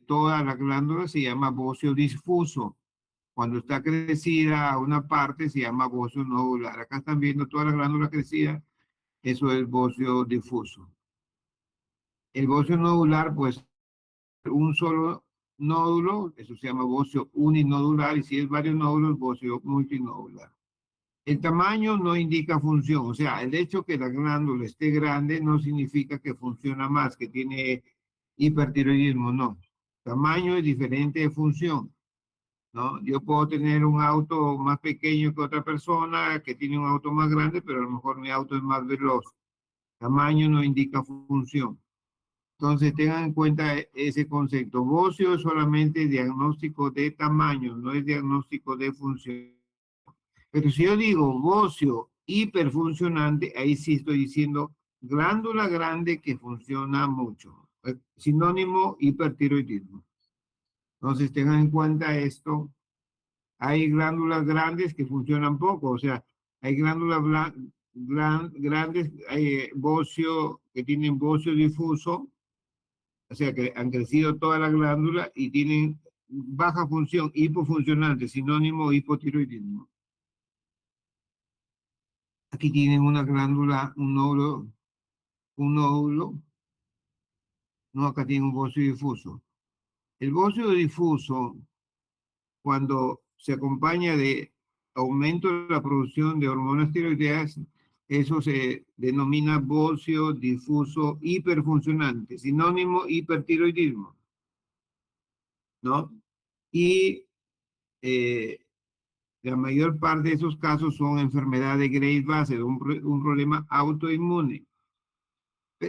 toda la glándula se llama bocio difuso. Cuando está crecida a una parte se llama bocio nodular. Acá están viendo toda la glándula crecida, eso es bocio difuso. El bocio nodular, pues, un solo nódulo, eso se llama bocio uninodular, y si es varios nódulos, bocio multinodular. El tamaño no indica función, o sea, el hecho que la glándula esté grande no significa que funciona más, que tiene hipertiroidismo, no. Tamaño es diferente de función, ¿no? Yo puedo tener un auto más pequeño que otra persona que tiene un auto más grande, pero a lo mejor mi auto es más veloz. Tamaño no indica función. Entonces tengan en cuenta ese concepto. Bocio es solamente diagnóstico de tamaño, no es diagnóstico de función. Pero si yo digo bocio hiperfuncionante, ahí sí estoy diciendo glándula grande que funciona mucho. Sinónimo hipertiroidismo. Entonces tengan en cuenta esto. Hay glándulas grandes que funcionan poco, o sea, hay glándulas grandes, hay bocio que tienen bocio difuso, o sea, que han crecido toda la glándula y tienen baja función, hipofuncionante, sinónimo hipotiroidismo. Aquí tienen una glándula, un nódulo, no, acá tienen un bocio difuso. El bocio difuso, cuando se acompaña de aumento de la producción de hormonas tiroideas, eso se denomina bocio difuso hiperfuncionante, sinónimo hipertiroidismo, ¿no? Y la mayor parte de esos casos son enfermedades de Graves base, un problema autoinmune.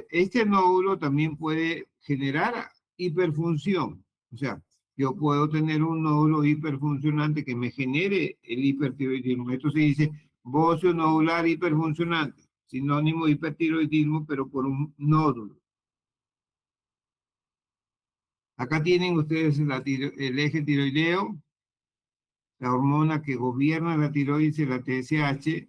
Este nódulo también puede generar hiperfunción, o sea, yo puedo tener un nódulo hiperfuncionante que me genere el hipertiroidismo. Esto se dice bocio nodular hiperfuncionante, sinónimo hipertiroidismo, pero por un nódulo. Acá tienen ustedes el eje tiroideo, la hormona que gobierna la tiroides es la TSH,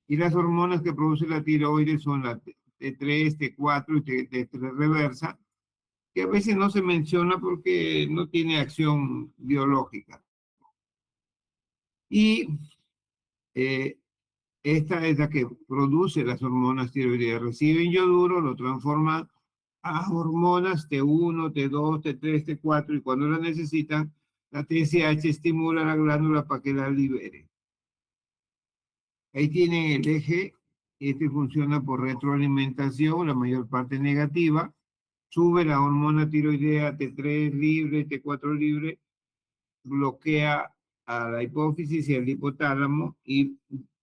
y las hormonas que produce la tiroides son la T3, T4 y T3 reversa, que a veces no se menciona porque no tiene acción biológica. Y esta es la que produce las hormonas tiroideas. Reciben yoduro, lo transforma a hormonas T1, T2, T3, T4, y cuando la necesitan, la TSH estimula la glándula para que la libere. Ahí tienen el eje, este funciona por retroalimentación, la mayor parte negativa. Sube la hormona tiroidea T3 libre, T4 libre, bloquea a la hipófisis y al hipotálamo y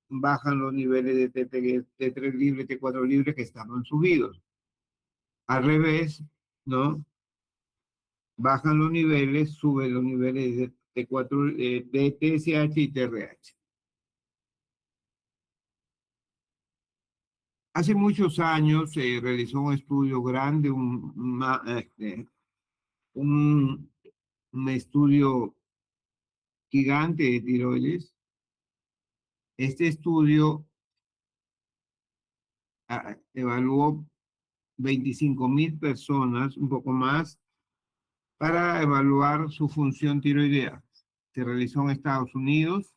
bajan los niveles de T3 libre, T4 libre que estaban subidos. Al revés, ¿no? Bajan los niveles, suben los niveles de T4, de TSH y TRH. Hace muchos años se realizó un estudio grande, un estudio gigante de tiroides. Este estudio evaluó 25,000 personas, un poco más, para evaluar su función tiroidea. Se realizó en Estados Unidos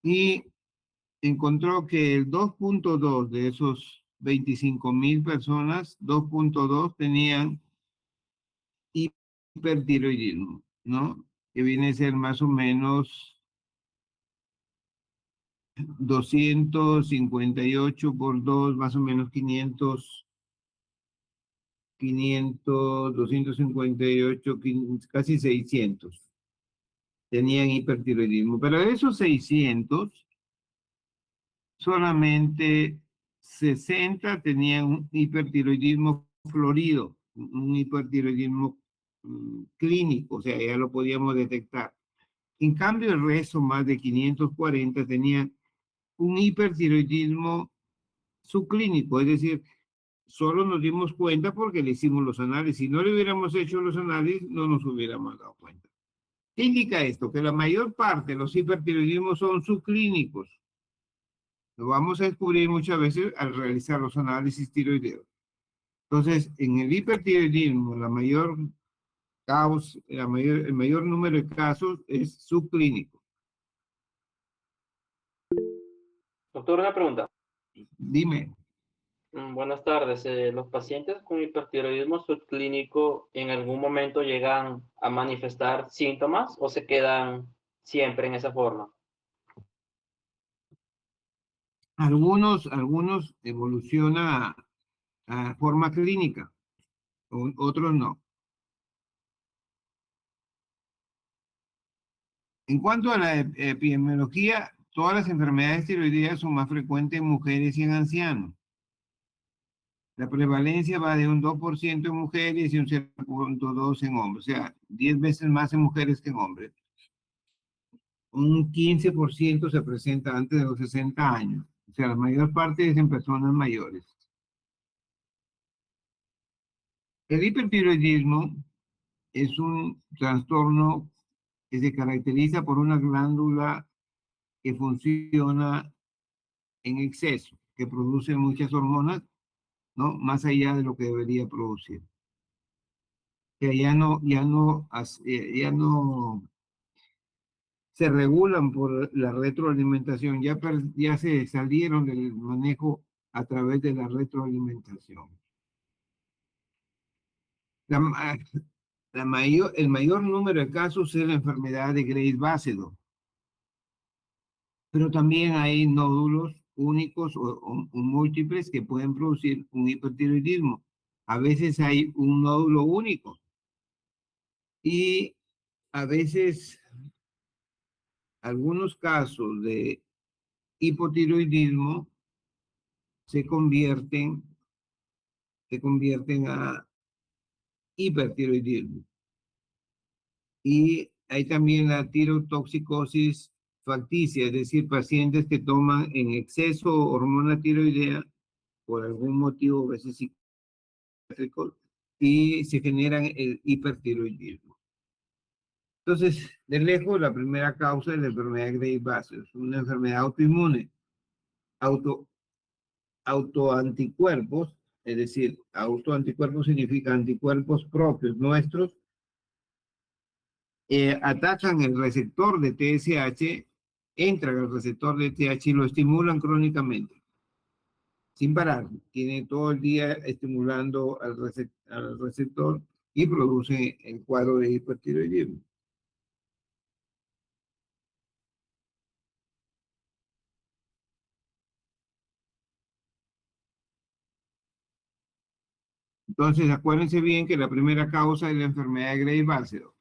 y encontró que el 2.2 de esos 25,000 personas, 2.2 tenían hipertiroidismo, ¿no? Que viene a ser más o menos 258 por 2, más o menos 500, 258, casi 600 tenían hipertiroidismo. Pero de esos 600, solamente 60 tenían un hipertiroidismo florido, un hipertiroidismo clínico, o sea, ya lo podíamos detectar. En cambio, el resto, más de 540, tenían un hipertiroidismo subclínico, es decir, solo nos dimos cuenta porque le hicimos los análisis. Si no le hubiéramos hecho los análisis, no nos hubiéramos dado cuenta. ¿Qué indica esto? Que la mayor parte de los hipertiroidismos son subclínicos. Lo vamos a descubrir muchas veces al realizar los análisis tiroideos. Entonces, en el hipertiroidismo, la mayor el mayor número de casos es subclínico. Doctor, una pregunta. Dime, Buenas tardes. ¿Los pacientes con hipertiroidismo subclínico en algún momento llegan a manifestar síntomas o se quedan siempre en esa forma? algunos evolucionan a forma clínica, otros no. En cuanto a la epidemiología, todas las enfermedades tiroideas son más frecuentes en mujeres y en ancianos. La prevalencia va de un 2% en mujeres y un 0,2% en hombres, o sea, 10 veces más en mujeres que en hombres. Un 15% se presenta antes de los 60 años, o sea, la mayor parte es en personas mayores. El hipertiroidismo es un trastorno que se caracteriza por una glándula que funciona en exceso, que produce muchas hormonas, ¿no? Más allá de lo que debería producir. Que ya no se regulan por la retroalimentación, ya se salieron del manejo a través de la retroalimentación. La, el mayor número de casos es la enfermedad de Graves-Basedow, pero también hay nódulos únicos o múltiples que pueden producir un hipertiroidismo. A veces hay un nódulo único y a veces algunos casos de hipotiroidismo se convierten a hipertiroidismo. Y hay también la tirotoxicosis facticia, es decir, pacientes que toman en exceso hormona tiroidea por algún motivo, a veces psiquiátrico, y se generan el hipertiroidismo. Entonces, de lejos, la primera causa es la enfermedad de Graves-Basedow, es una enfermedad autoinmune, autoanticuerpos, es decir, autoanticuerpos significa anticuerpos propios nuestros, atacan el receptor de TSH, entran al receptor de TSH y lo estimulan crónicamente, sin parar. Tiene todo el día estimulando al receptor y produce el cuadro de hipertiroidismo. Entonces, acuérdense bien que la primera causa es la enfermedad de Graves-Basedow,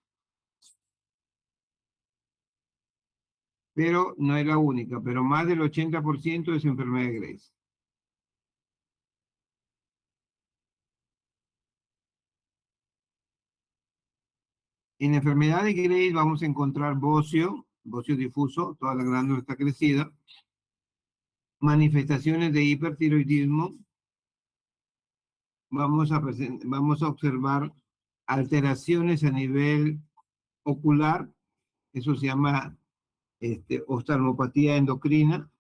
pero no es la única, pero más del 80% es enfermedad de Graves. En la enfermedad de Graves vamos a encontrar bocio difuso, toda la glándula está crecida, manifestaciones de hipertiroidismo, vamos a observar alteraciones a nivel ocular, eso se llama oftalmopatía endocrina,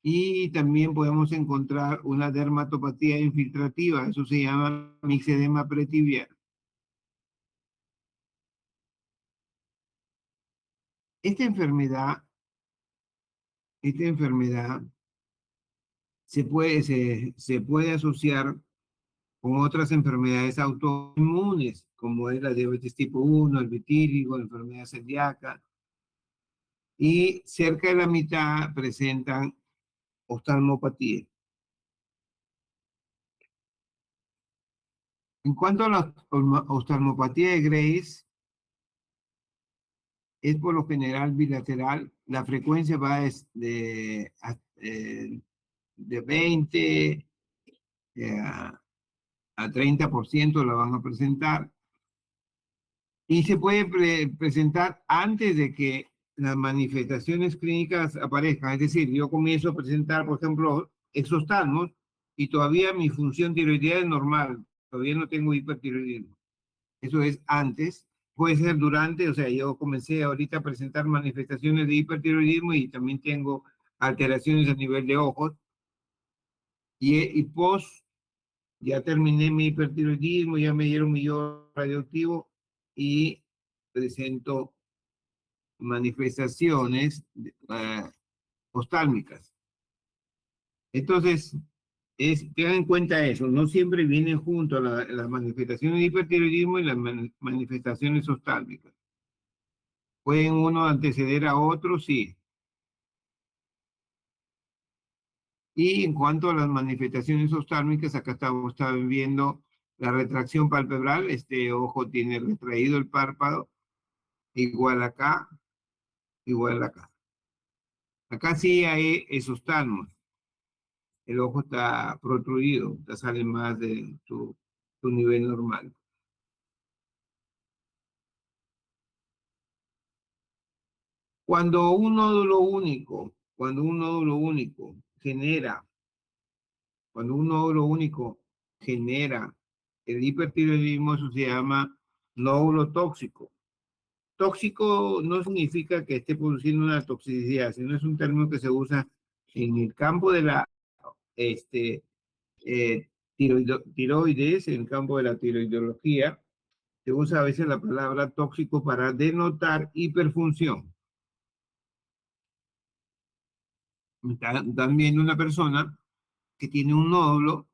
y también podemos encontrar una dermatopatía infiltrativa, eso se llama mixedema pretibial. Esta enfermedad, esta enfermedad se puede asociar con otras enfermedades autoinmunes, como es la diabetes tipo 1, el vitíligo, la enfermedad celíaca, y cerca de la mitad presentan oftalmopatía. En cuanto a la oftalmopatía de Graves, es por lo general bilateral, la frecuencia va de 20 a 30% la van a presentar, y se puede presentar antes de que las manifestaciones clínicas aparezcan. Es decir, yo comienzo a presentar, por ejemplo, exoftalmos y todavía mi función tiroidea es normal, todavía no tengo hipertiroidismo. Eso es antes, puede ser durante, o sea, yo comencé ahorita a presentar manifestaciones de hipertiroidismo y también tengo alteraciones a nivel de ojos, y post, ya terminé mi hipertiroidismo, ya me dieron mi yodo radioactivo, y presento manifestaciones oftálmicas. Entonces, tengan en cuenta eso, no siempre vienen juntos las manifestaciones de hipertiroidismo y las manifestaciones oftálmicas. ¿Pueden uno anteceder a otro? Sí. Y en cuanto a las manifestaciones oftálmicas, acá estamos viendo la retracción palpebral. Este ojo tiene retraído el párpado, igual acá, igual acá. Acá sí hay esoftalmos. El ojo está protruido, ya sale más de tu nivel normal. Cuando un nódulo único genera, cuando un nódulo único genera el hipertiroidismo, eso se llama nódulo tóxico. Tóxico no significa que esté produciendo una toxicidad, sino es un término que se usa en el campo de la tiroides, en el campo de la tiroidología. Se usa a veces la palabra tóxico para denotar hiperfunción. También una persona que tiene un nódulo,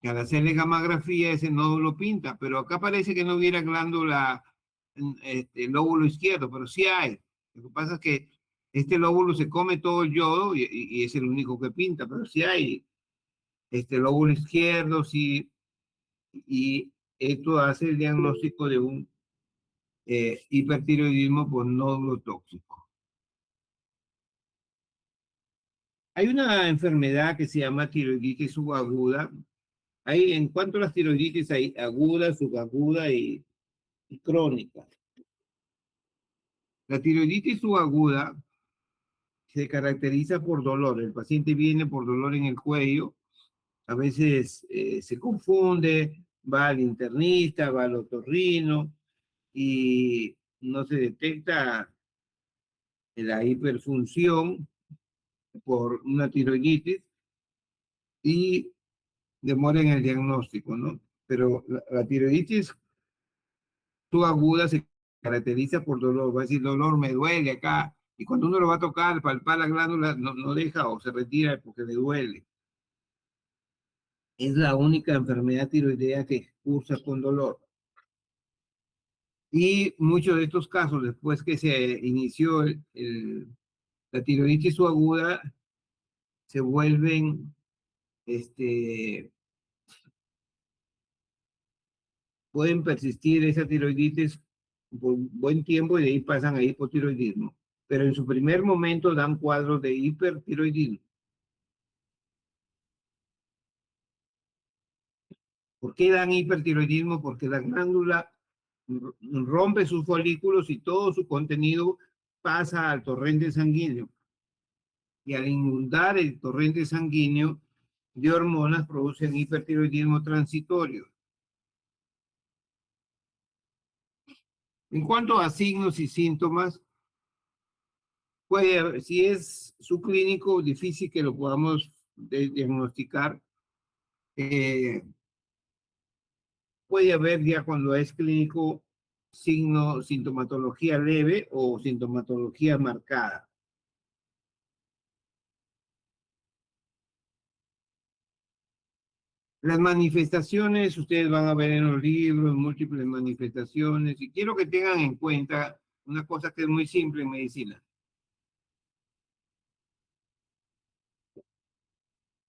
que al hacerle gammagrafía ese nódulo pinta, pero acá parece que no hubiera glándula, lóbulo izquierdo, pero sí hay. Lo que pasa es que este lóbulo se come todo el yodo y es el único que pinta, pero sí hay lóbulo izquierdo, sí, y esto hace el diagnóstico de un hipertiroidismo por nódulo tóxico. Hay una enfermedad que se llama tiroiditis subaguda. En cuanto a las tiroiditis, hay aguda, subaguda y crónica. La tiroiditis subaguda se caracteriza por dolor. El paciente viene por dolor en el cuello, a veces se confunde, va al internista, va al otorrino y no se detecta la hiperfunción por una tiroiditis y demora en el diagnóstico, ¿no? Pero la tiroiditis subaguda se caracteriza por dolor, va a decir dolor, me duele acá, y cuando uno lo va a tocar, palpar la glándula, no deja o se retira porque le duele. Es la única enfermedad tiroidea que cursa con dolor. Y muchos de estos casos, después que se inició la tiroiditis subaguda, se vuelven, pueden persistir esa tiroiditis por buen tiempo y de ahí pasan a hipotiroidismo. Pero en su primer momento dan cuadros de hipertiroidismo. ¿Por qué dan hipertiroidismo? Porque la glándula rompe sus folículos y todo su contenido pasa al torrente sanguíneo. Y al inundar el torrente sanguíneo de hormonas producen hipertiroidismo transitorio. En cuanto a signos y síntomas, si es subclínico, difícil que lo podamos diagnosticar. Puede haber ya cuando es clínico sintomatología leve o sintomatología marcada. Las manifestaciones, ustedes van a ver en los libros, múltiples manifestaciones, y quiero que tengan en cuenta una cosa que es muy simple en medicina.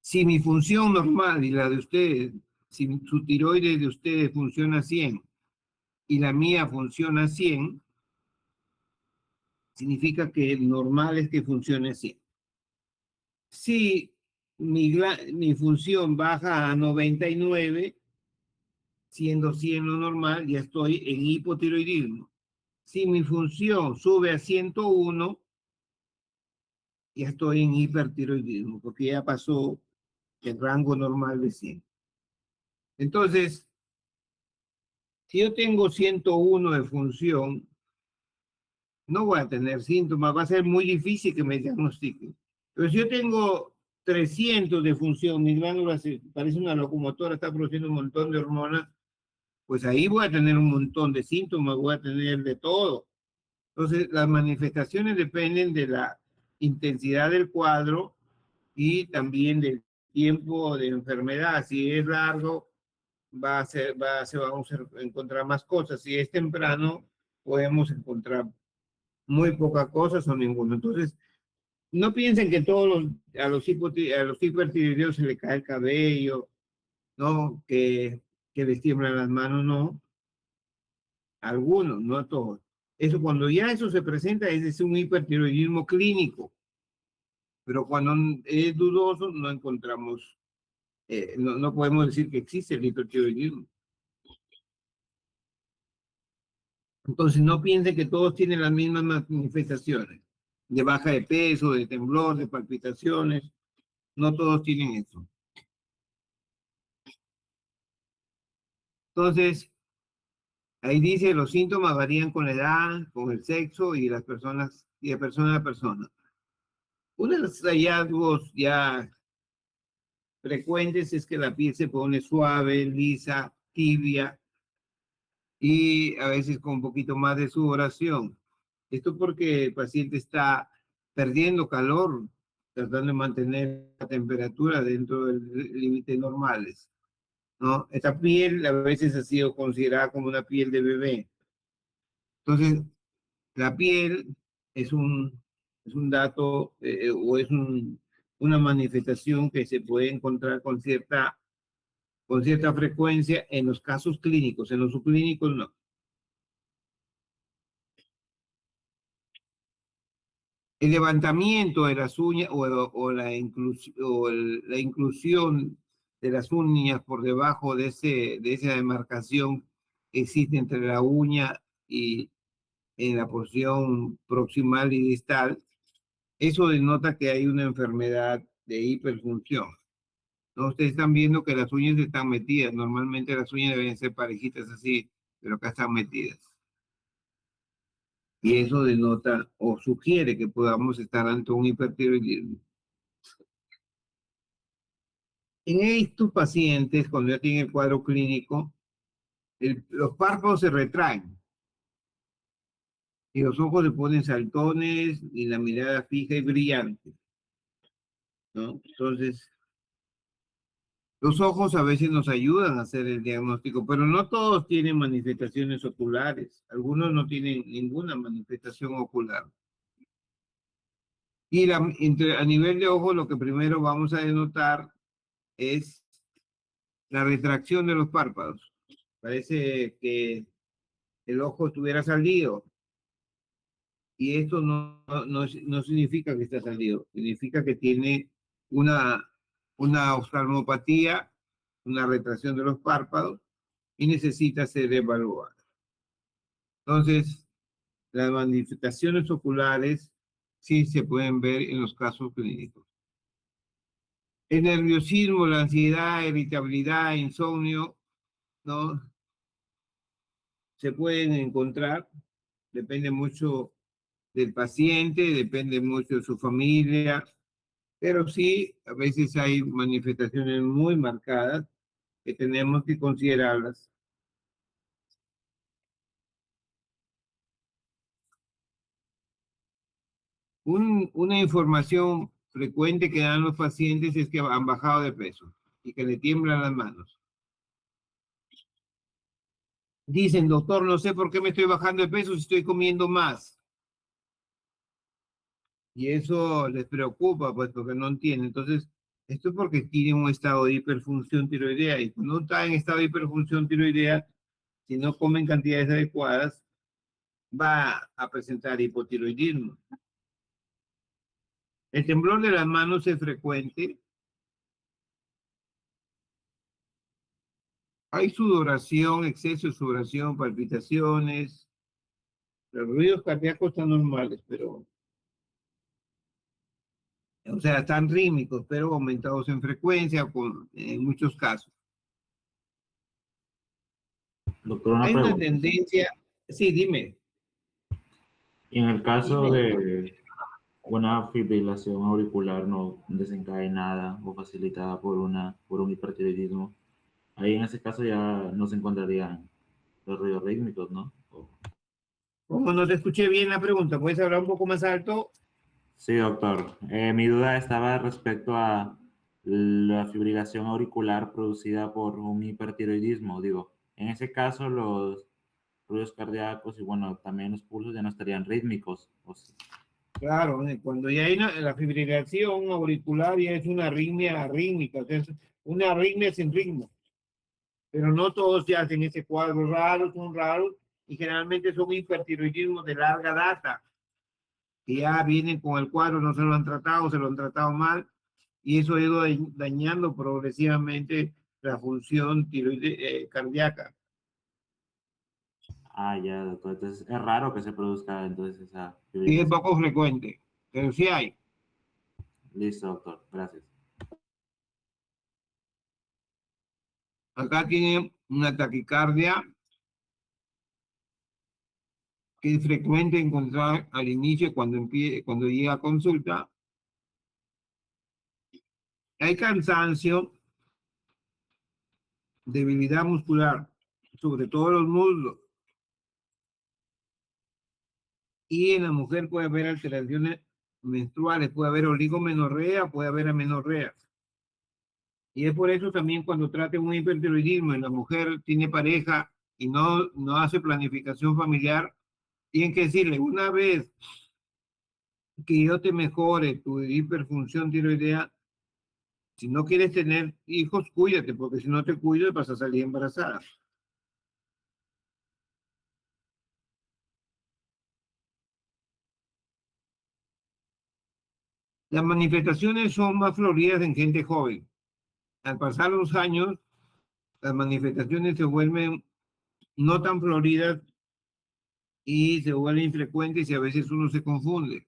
Si mi función normal y la de ustedes, si su tiroides de ustedes funciona 100 y la mía funciona 100, significa que el normal es que funcione 100. Si mi función baja a 99, siendo 100 lo normal, ya estoy en hipotiroidismo. Si mi función sube a 101, ya estoy en hipertiroidismo, porque ya pasó el rango normal de 100. Entonces, si yo tengo 101 de función, no voy a tener síntomas, va a ser muy difícil que me diagnostiquen. Pero si yo tengo 300 de función, mi glándula parece una locomotora, está produciendo un montón de hormonas, pues ahí voy a tener un montón de síntomas, voy a tener de todo. Entonces, las manifestaciones dependen de la intensidad del cuadro y también del tiempo de enfermedad. Si es largo, vamos a encontrar más cosas. Si es temprano, podemos encontrar muy pocas cosas o ninguno. Entonces, no piensen que a los hipertiroideos se le cae el cabello, ¿no? Que les tiemblan las manos, no. Algunos, no todos. Eso, cuando ya eso se presenta, es un hipertiroidismo clínico. Pero cuando es dudoso, no encontramos, no podemos decir que existe el hipertiroidismo. Entonces, no piensen que todos tienen las mismas manifestaciones de baja de peso, de temblor, de palpitaciones. No todos tienen eso. Entonces, ahí dice, los síntomas varían con la edad, con el sexo y las personas, y de persona a persona. Uno de los hallazgos ya frecuentes es que la piel se pone suave, lisa, tibia y a veces con un poquito más de sudoración. Esto porque el paciente está perdiendo calor, tratando de mantener la temperatura dentro de límites normales, ¿no? Esta piel a veces ha sido considerada como una piel de bebé. Entonces, la piel es un dato o es una manifestación que se puede encontrar con cierta frecuencia en los casos clínicos, en los subclínicos no. El levantamiento de las uñas la inclusión de las uñas por debajo de esa demarcación que existe entre la uña y en la porción proximal y distal, eso denota que hay una enfermedad de hiperfunción. ¿No? Ustedes están viendo que las uñas están metidas. Normalmente las uñas deben ser parejitas así, pero acá están metidas. Y eso denota o sugiere que podamos estar ante un hipertiroidismo. En estos pacientes, cuando ya tienen el cuadro clínico, los párpados se retraen y los ojos se ponen saltones y la mirada fija y brillante, ¿no? Entonces, los ojos a veces nos ayudan a hacer el diagnóstico, pero no todos tienen manifestaciones oculares. Algunos no tienen ninguna manifestación ocular. Y a nivel de ojo, lo que primero vamos a denotar es la retracción de los párpados. Parece que el ojo estuviera salido. Y esto no significa que está salido, significa que tiene una oftalmopatía, una retracción de los párpados y necesita ser evaluada. Entonces, las manifestaciones oculares sí se pueden ver en los casos clínicos. El nerviosismo, la ansiedad, irritabilidad, insomnio, ¿no? Se pueden encontrar, depende mucho del paciente, depende mucho de su familia, pero sí, a veces hay manifestaciones muy marcadas que tenemos que considerarlas. Una información frecuente que dan los pacientes es que han bajado de peso y que le tiemblan las manos. Dicen, doctor, no sé por qué me estoy bajando de peso si estoy comiendo más. Y eso les preocupa, pues, porque no entienden. Entonces, esto es porque tienen un estado de hiperfunción tiroidea. Y cuando está en estado de hiperfunción tiroidea, si no comen cantidades adecuadas, va a presentar hipotiroidismo. El temblor de las manos es frecuente. Hay sudoración, exceso de sudoración, palpitaciones. Los ruidos cardíacos están normales, pero, o sea, están rítmicos, pero aumentados en frecuencia en muchos casos. Doctor, una Hay una pregunta. tendencia, sí, dime. Y en el caso de una fibrilación auricular no desencadenada o facilitada por un hipertiroidismo, ahí en ese caso ya no se encontrarían los ruidos rítmicos, ¿no? Como no te escuché bien la pregunta, ¿puedes hablar un poco más alto? Sí, doctor. Mi duda estaba respecto a la fibrilación auricular producida por un hipertiroidismo. Digo, en ese caso los ruidos cardíacos y bueno, también los pulsos ya no estarían rítmicos. O sí. Claro, cuando ya hay la fibrilación auricular ya es una arritmia rítmica, o sea, es una arritmia sin ritmo. Pero no todos se hacen ese cuadro, raros son raros y generalmente son hipertiroidismos de larga data, que ya vienen con el cuadro, no se lo han tratado, se lo han tratado mal, y eso ha ido dañando progresivamente la función cardíaca. Ah, ya, doctor. Entonces es raro que se produzca entonces esa Y es fibrilación. poco frecuente, pero sí hay. Listo, doctor. Gracias. Acá tiene una taquicardia que es frecuente encontrar al inicio cuando llega a consulta. Hay cansancio, debilidad muscular, sobre todo los muslos. Y en la mujer puede haber alteraciones menstruales, puede haber oligomenorrea, puede haber amenorrea. Y es por eso también cuando trate un hipertiroidismo y la mujer tiene pareja y no hace planificación familiar, tienen que decirle, una vez que yo te mejore tu hiperfunción tiroidea, si no quieres tener hijos, cuídate, porque si no te cuidas vas a salir embarazada. Las manifestaciones son más floridas en gente joven. Al pasar los años, las manifestaciones se vuelven no tan floridas y se vuelven infrecuentes y a veces uno se confunde,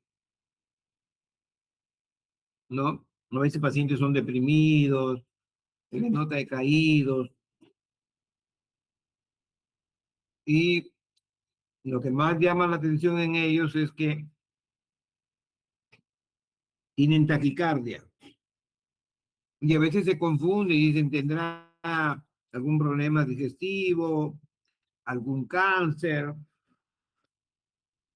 ¿no? A veces pacientes son deprimidos, se les nota decaídos y lo que más llama la atención en ellos es que tienen taquicardia y a veces se confunde y dicen tendrá algún problema digestivo, algún cáncer.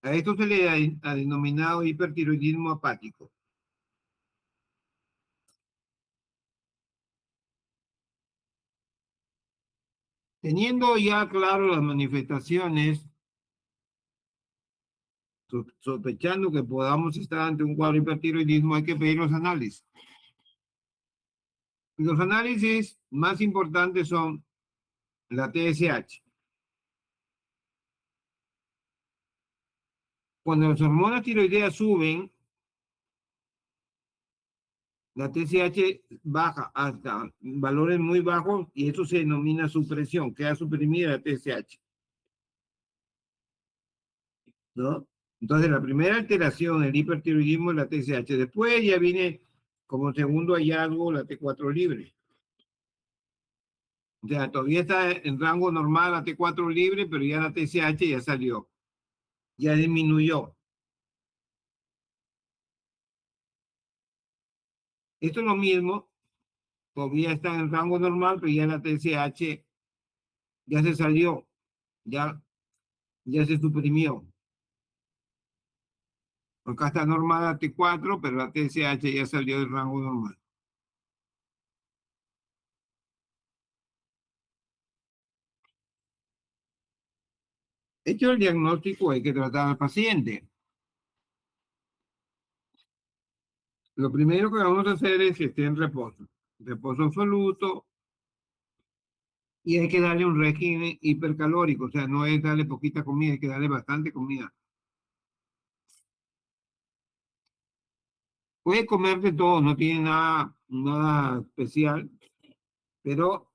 A esto se le ha denominado hipertiroidismo apático. Teniendo ya claro las manifestaciones, sospechando que podamos estar ante un cuadro de hipertiroidismo, hay que pedir los análisis. Los análisis más importantes son la TSH. Cuando las hormonas tiroideas suben, la TSH baja hasta valores muy bajos y eso se denomina supresión, queda suprimida la TSH, ¿no? Entonces, la primera alteración, el hipertiroidismo, es la TSH. Después ya viene como segundo hallazgo la T4 libre. O sea, todavía está en rango normal la T4 libre, pero ya la TSH ya salió, ya disminuyó. Esto es lo mismo, todavía está en rango normal, pero ya la TSH ya se salió, ya, ya se suprimió. Acá está normal la T4, pero la TSH ya salió del rango normal. Hecho el diagnóstico, hay que tratar al paciente. Lo primero que vamos a hacer es que esté en reposo absoluto, y hay que darle un régimen hipercalórico, o sea, no es darle poquita comida, hay que darle bastante comida. Puede comer de todo, no tiene nada especial, pero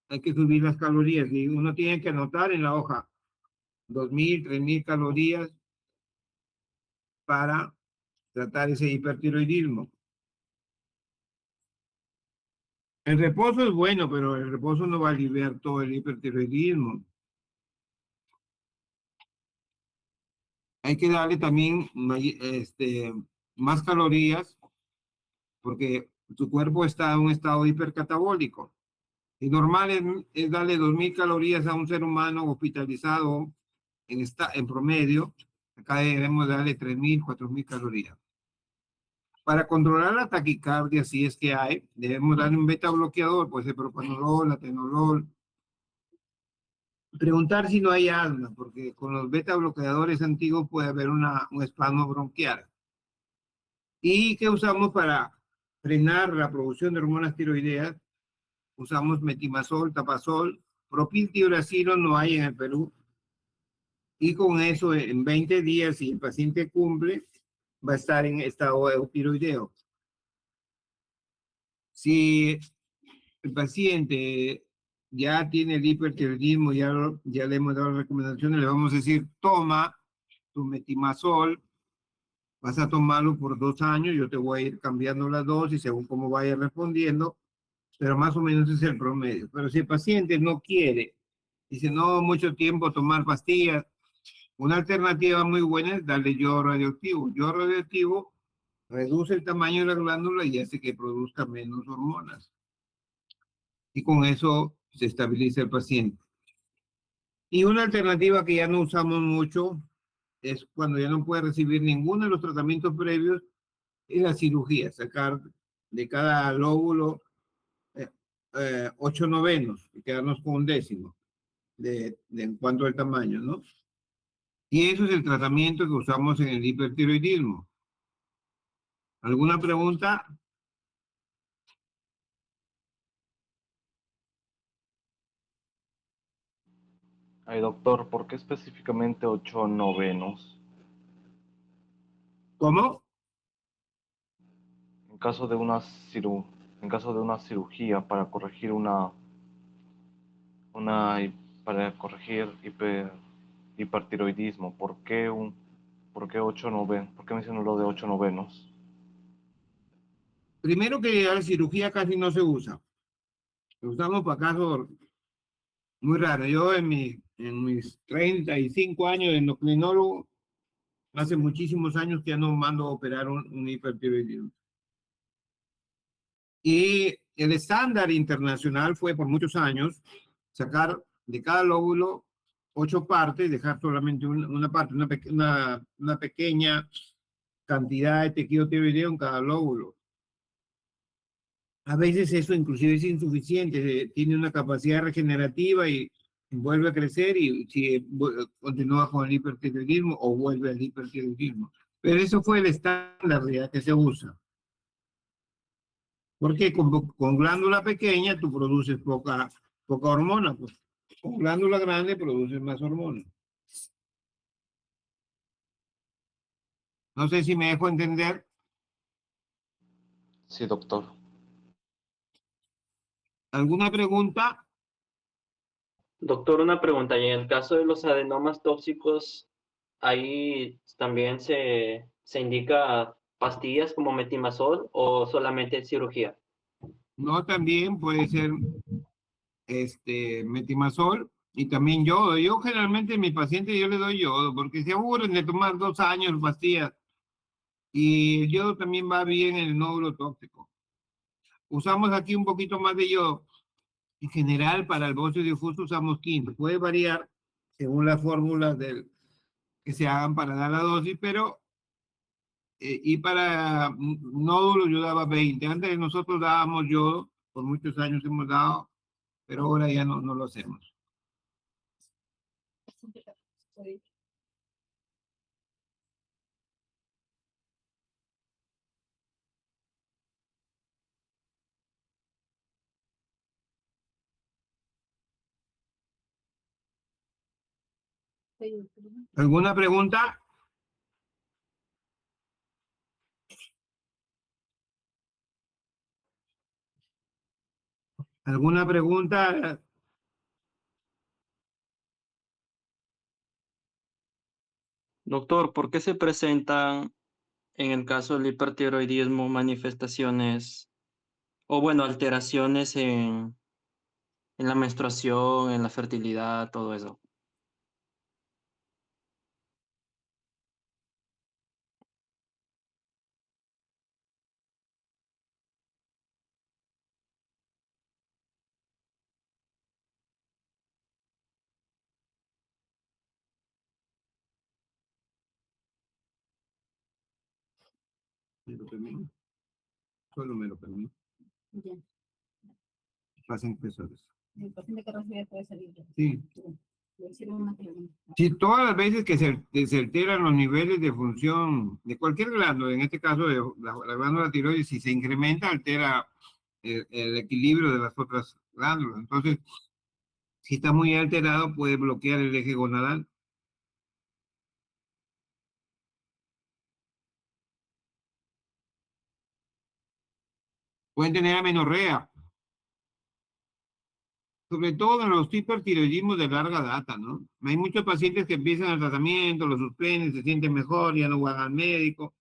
hay que subir las calorías y uno tiene que anotar en la hoja 2.000, 3.000 calorías para tratar ese hipertiroidismo. El reposo es bueno, pero el reposo no va a aliviar todo el hipertiroidismo. Hay que darle también más calorías porque su cuerpo está en un estado hipercatabólico. Y normal es darle 2.000 calorías a un ser humano hospitalizado en promedio. Acá debemos darle 3.000, 4.000 calorías. Para controlar la taquicardia, si es que hay, debemos darle un beta bloqueador, puede ser propanolol, atenolol. Preguntar si no hay asma, porque con los beta bloqueadores antiguos puede haber un espasmo bronquial. ¿Y qué usamos para frenar la producción de hormonas tiroideas? Usamos metimazol, tapazol, propiltiuracilo no hay en el Perú. Y con eso, en 20 días, si el paciente cumple, va a estar en estado eutiroideo. Si el paciente ya tiene el hipertiroidismo, ya le hemos dado recomendaciones, le vamos a decir, toma tu metimazol, vas a tomarlo por 2 años, yo te voy a ir cambiando las dosis según cómo vaya respondiendo, pero más o menos es el promedio. Pero si el paciente no quiere, dice, no, mucho tiempo tomar pastillas, una alternativa muy buena es darle yodo radioactivo. Yodo radioactivo reduce el tamaño de la glándula y hace que produzca menos hormonas. Y con eso se estabiliza el paciente. Y una alternativa que ya no usamos mucho es cuando ya no puede recibir ninguno de los tratamientos previos, es la cirugía, sacar de cada lóbulo 8/9 y quedarnos con un décimo en cuanto al tamaño, ¿no? Y eso es el tratamiento que usamos en el hipertiroidismo. ¿Alguna pregunta? Ay, doctor, ¿por qué específicamente 8/9? ¿Cómo? En caso de una en caso de una cirugía para corregir para corregir hipertiroidismo, ¿por qué 8/9? ¿Por qué mencionó lo de 8/9? Primero que la cirugía casi no se usa. Lo usamos para casos muy raros. Yo en mis 35 años de endocrinólogo, hace muchísimos años que ya no mando a operar un hipertiroidismo. Y el estándar internacional fue por muchos años sacar de cada lóbulo 8 partes, dejar solamente una parte, una pequeña cantidad de tejido tiroideo en cada lóbulo. A veces eso inclusive es insuficiente, tiene una capacidad regenerativa y vuelve a crecer y si continúa con el hipertiroidismo o vuelve al hipertiroidismo. Pero eso fue el estándar ya que se usa. Porque con glándula pequeña tú produces poca hormona, pues. Con glándula grande produces más hormona. No sé si me dejo entender. Sí, doctor. ¿Alguna pregunta? Doctor, una pregunta. Y en el caso de los adenomas tóxicos, ahí también se indica pastillas como metimazol o solamente cirugía. No, también puede ser metimazol y también yodo. Yo generalmente a mi paciente yo le doy yodo porque se aburren de tomar 2 años pastillas y el yodo también va bien en el nódulo tóxico. Usamos aquí un poquito más de yodo. En general, para el bocio difuso usamos 15. Puede variar según las fórmulas que se hagan para dar la dosis, pero y para nódulos yo daba 20. Antes nosotros dábamos yodo, por muchos años hemos dado, pero ahora ya no lo hacemos. ¿Alguna pregunta? ¿Alguna pregunta? Doctor, ¿por qué se presentan en el caso del hipertiroidismo manifestaciones o bueno, alteraciones en la menstruación, en la fertilidad, todo eso? ¿Me lo permite? Solo me lo permite. Ya. Pasen impresores. El paciente que recibe puede salir ya. Sí. Le hicieron una pregunta. Si todas las veces que se alteran los niveles de función de cualquier glándula, en este caso de la glándula tiroides, si se incrementa, altera el equilibrio de las otras glándulas. Entonces, si está muy alterado, puede bloquear el eje gonadal. Pueden tener amenorrea, sobre todo en los hipertiroidismos de larga data, ¿no? Hay muchos pacientes que empiezan el tratamiento, lo suspenden, se sienten mejor, ya no van al médico.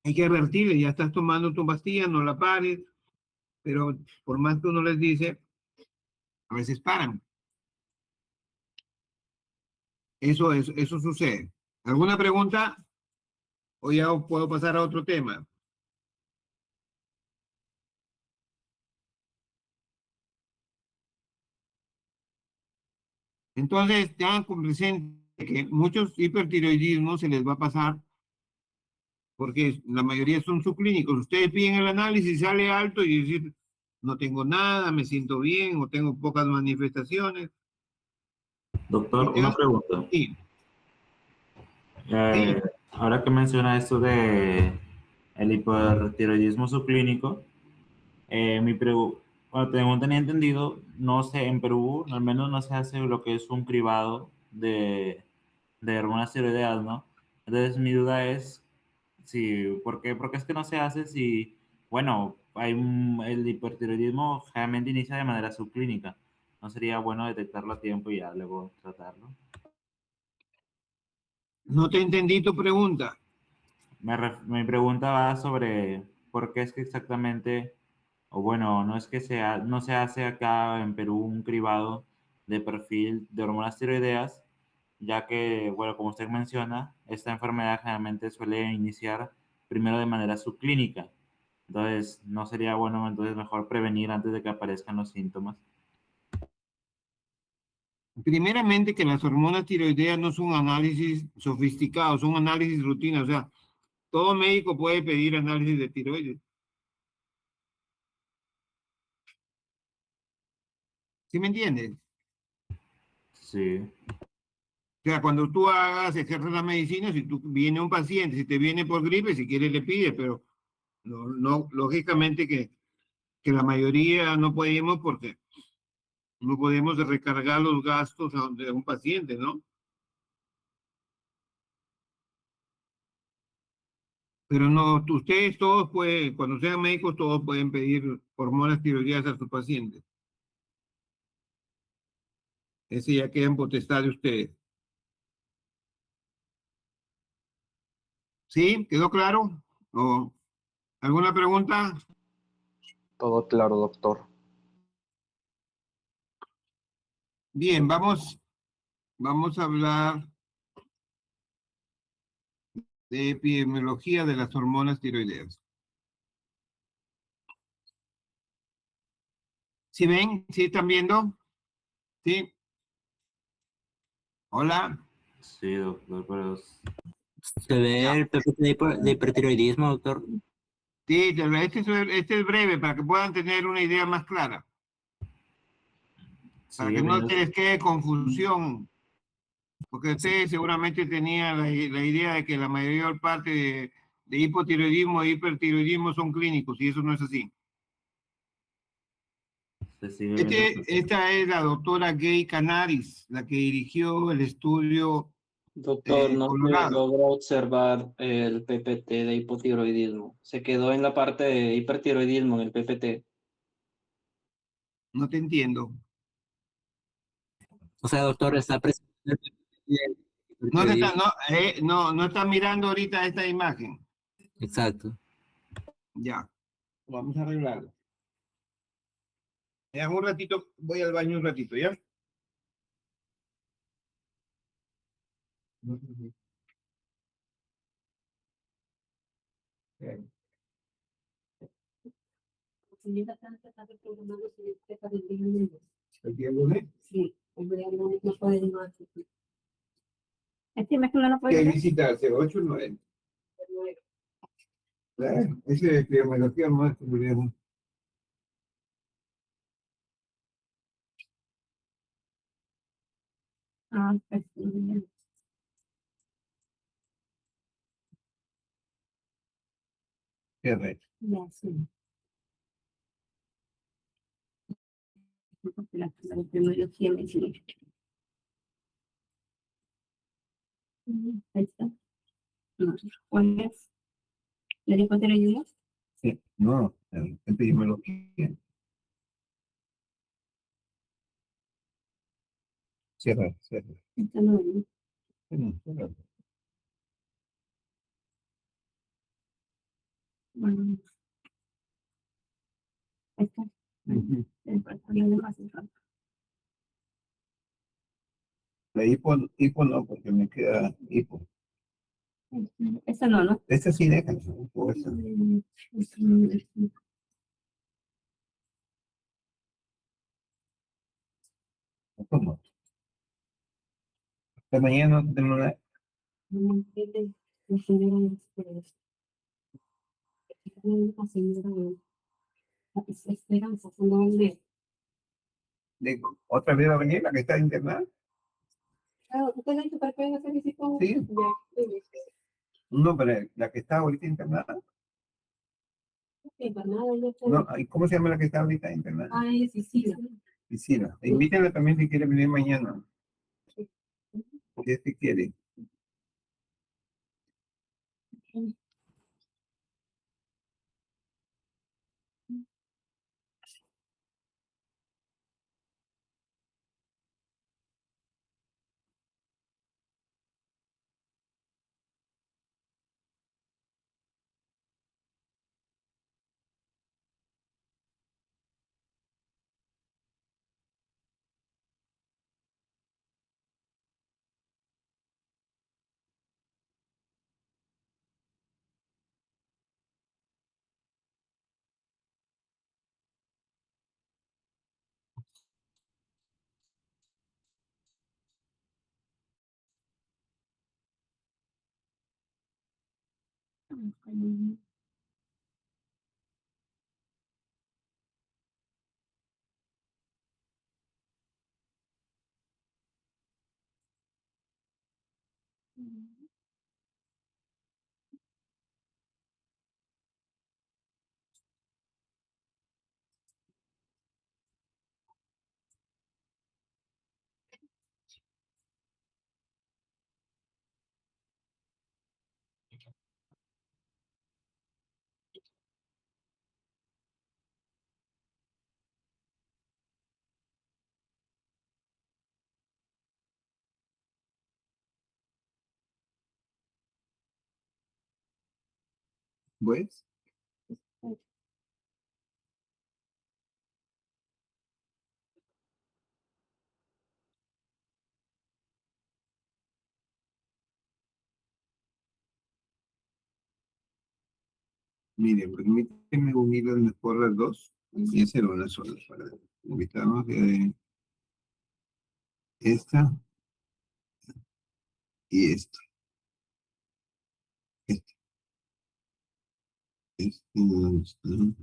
Hay que advertirle, ya estás tomando tu pastilla, no la pares, pero por más que uno les dice, a veces paran. Eso sucede. ¿Alguna pregunta? O ya puedo pasar a otro tema. Entonces, tengan presente que muchos hipertiroidismos se les va a pasar porque la mayoría son subclínicos. Ustedes piden el análisis, sale alto y decir, no tengo nada, me siento bien o tengo pocas manifestaciones. Doctor, una pregunta. Sí, Ahora que menciona esto de el hipertiroidismo subclínico, bueno, tenía entendido, no sé, en Perú al menos no se hace lo que es un cribado de hormonas tiroideas, ¿no? Entonces mi duda es, si, ¿por qué es que no se hace si, bueno, el hipertiroidismo generalmente inicia de manera subclínica? ¿No sería bueno detectarlo a tiempo y ya luego tratarlo? no te entendí tu pregunta. Mi pregunta va sobre por qué es que exactamente, o bueno, no es que no se hace acá en Perú un cribado de perfil de hormonas tiroideas, ya que, bueno, como usted menciona, esta enfermedad generalmente suele iniciar primero de manera subclínica. Entonces, ¿no sería bueno entonces mejor prevenir antes de que aparezcan los síntomas? Primeramente que las hormonas tiroideas no son análisis sofisticados, son análisis rutina, o sea, todo médico puede pedir análisis de tiroides. ¿Sí me entiendes? Sí, O sea, cuando tú ejerces la medicina, si tú viene un paciente, si te viene por gripe, si quieres le pides, pero no, lógicamente que la mayoría no podemos porque no podemos recargar los gastos de un paciente, ¿no? Pero no, ustedes todos pueden, cuando sean médicos, todos pueden pedir hormonas tiroideas a sus pacientes. Ese ya queda en potestad de ustedes. ¿Sí? ¿Quedó claro? ¿O alguna pregunta? Todo claro, doctor. Bien, vamos a hablar de epidemiología de las hormonas tiroideas. ¿Sí ven? ¿Sí están viendo? ¿Sí? Hola. sí, doctor, pero ¿Se ve Ya. el PPT de hipertiroidismo, doctor? Sí, este es breve para que puedan tener una idea más clara, para sigue que no viendo. se les quede confusión, porque ustedes seguramente tenían la idea de que la mayor parte de hipotiroidismo e hipertiroidismo son clínicos, y eso no es así. Se sigue viendo. Esta es la doctora Gay Canaris, la que dirigió el estudio Doctor, no se Colorado. logró observar el PPT de hipotiroidismo. Se quedó en la parte de hipertiroidismo en el PPT. No te entiendo. O sea, doctor, está presente el PPT del No, hipertiroidismo. no está mirando ahorita esta imagen. Exacto. Ya, vamos a arreglarlo. Ya, un ratito, voy al baño un ratito, ¿ya? Señora, tanto está programado si usted para el día lunes. ¿El día lunes? Sí, el día lunes no puede más. Este mes que no lo puedo que ver. visitarse, 8 o 9. Ese es epidemiología más estudiamos. Ah, pues sí. Qué raro. Ya, sí. Porque la epidemiología me dice. Ahí está. No, ¿cuál es? ¿Le dijo que le ayuda? Sí, no, epidemiología. Cierra, cierra. Esta no es. Cierra. Bueno, ahí está. Ujú. Después, también le pasa el rato. La hipo no, porque me queda hipo. Esa no, ¿no? Esta sí deja, ¿no? O esta. ¿Cómo? Esta mañana no tengo nada. ¿Otra vez va a venir la que está internada? Sí. No, pero la que está ahorita internada. No, ay, ¿cómo se llama la que está ahorita internada? Ay, sí, sí. Priscila. Invítala también si quiere venir mañana. Si es que quiere. Pues, mire, permíteme unir mejor las dos y hacer una sola para invitarnos de esta y esta. Esta, esta.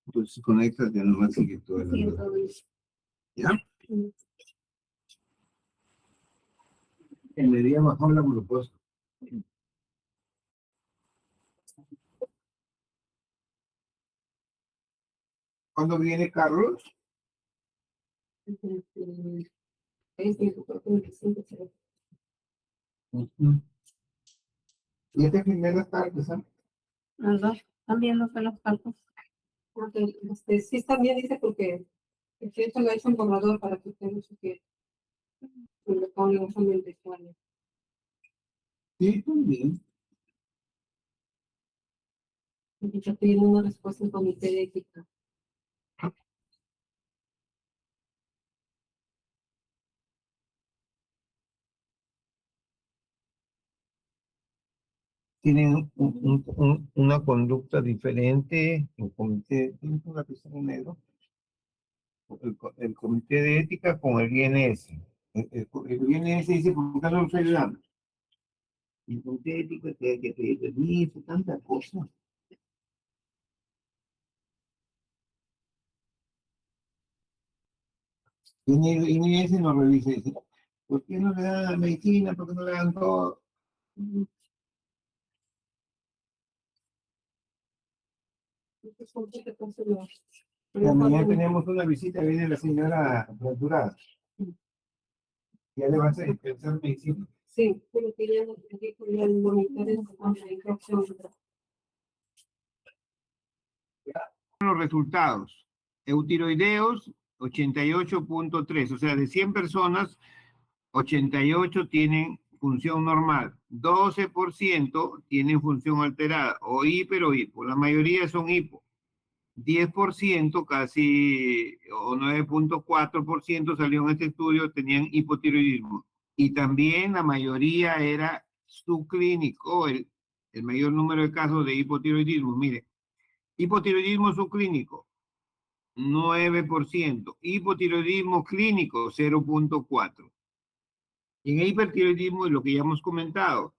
Entonces conectas ya nomás sigue todo el Sigue todo eso. ¿Ya? Le había bajado la glucosa. ¿Cuándo viene Carlos? Ujú. Y este primero cartas, ¿ah? Los dos están viendo que los cálculos. Porque, sí está bien, dice, porque el cliente lo ha hecho un borrador para que usted no se quede. Y le pone un cambio textual. Sí, también. Y está pidiendo una respuesta en comité de ética. Tienen una conducta diferente. El comité, ¿tienes una pizarra en negro? El comité de ética con el INS. El INS dice, ¿por qué no lo estoy ayudando? El comité de ética que hay que pedir permiso, tanta cosa. Y el INS no revisa y dice, ¿por qué no le dan la medicina? ¿Por qué no le dan todo? Entonces, ¿por qué te pasa lo- También tenemos una visita, viene la señora Venturada. Ya le vas a dispensar medicina. Sí, pero que ya no te dijo ya el monitor es con la infección. Los resultados. Eutiroideos, 88.3, o sea, de 100 personas, 88 tienen función normal, 12% tienen función alterada, o hiper o hipo, la mayoría son hipo, 10%, casi, o 9.4% salió en este estudio, tenían hipotiroidismo, y también la mayoría era subclínico, el mayor número de casos de hipotiroidismo, mire, hipotiroidismo subclínico, 9%, hipotiroidismo clínico, 0.4%. En hipertiroidismo es lo que ya hemos comentado.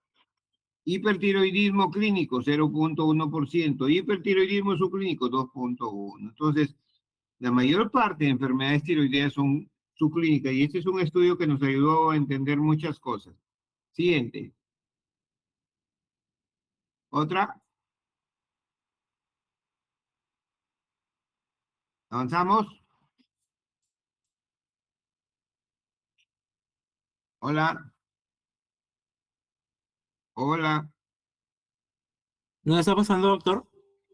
Hipertiroidismo clínico, 0.1%. Hipertiroidismo subclínico, 2.1%. Entonces, la mayor parte de enfermedades tiroideas son subclínicas y este es un estudio que nos ayudó a entender muchas cosas. Siguiente. Otra. ¿Avanzamos? Hola. Hola. ¿No está pasando, doctor?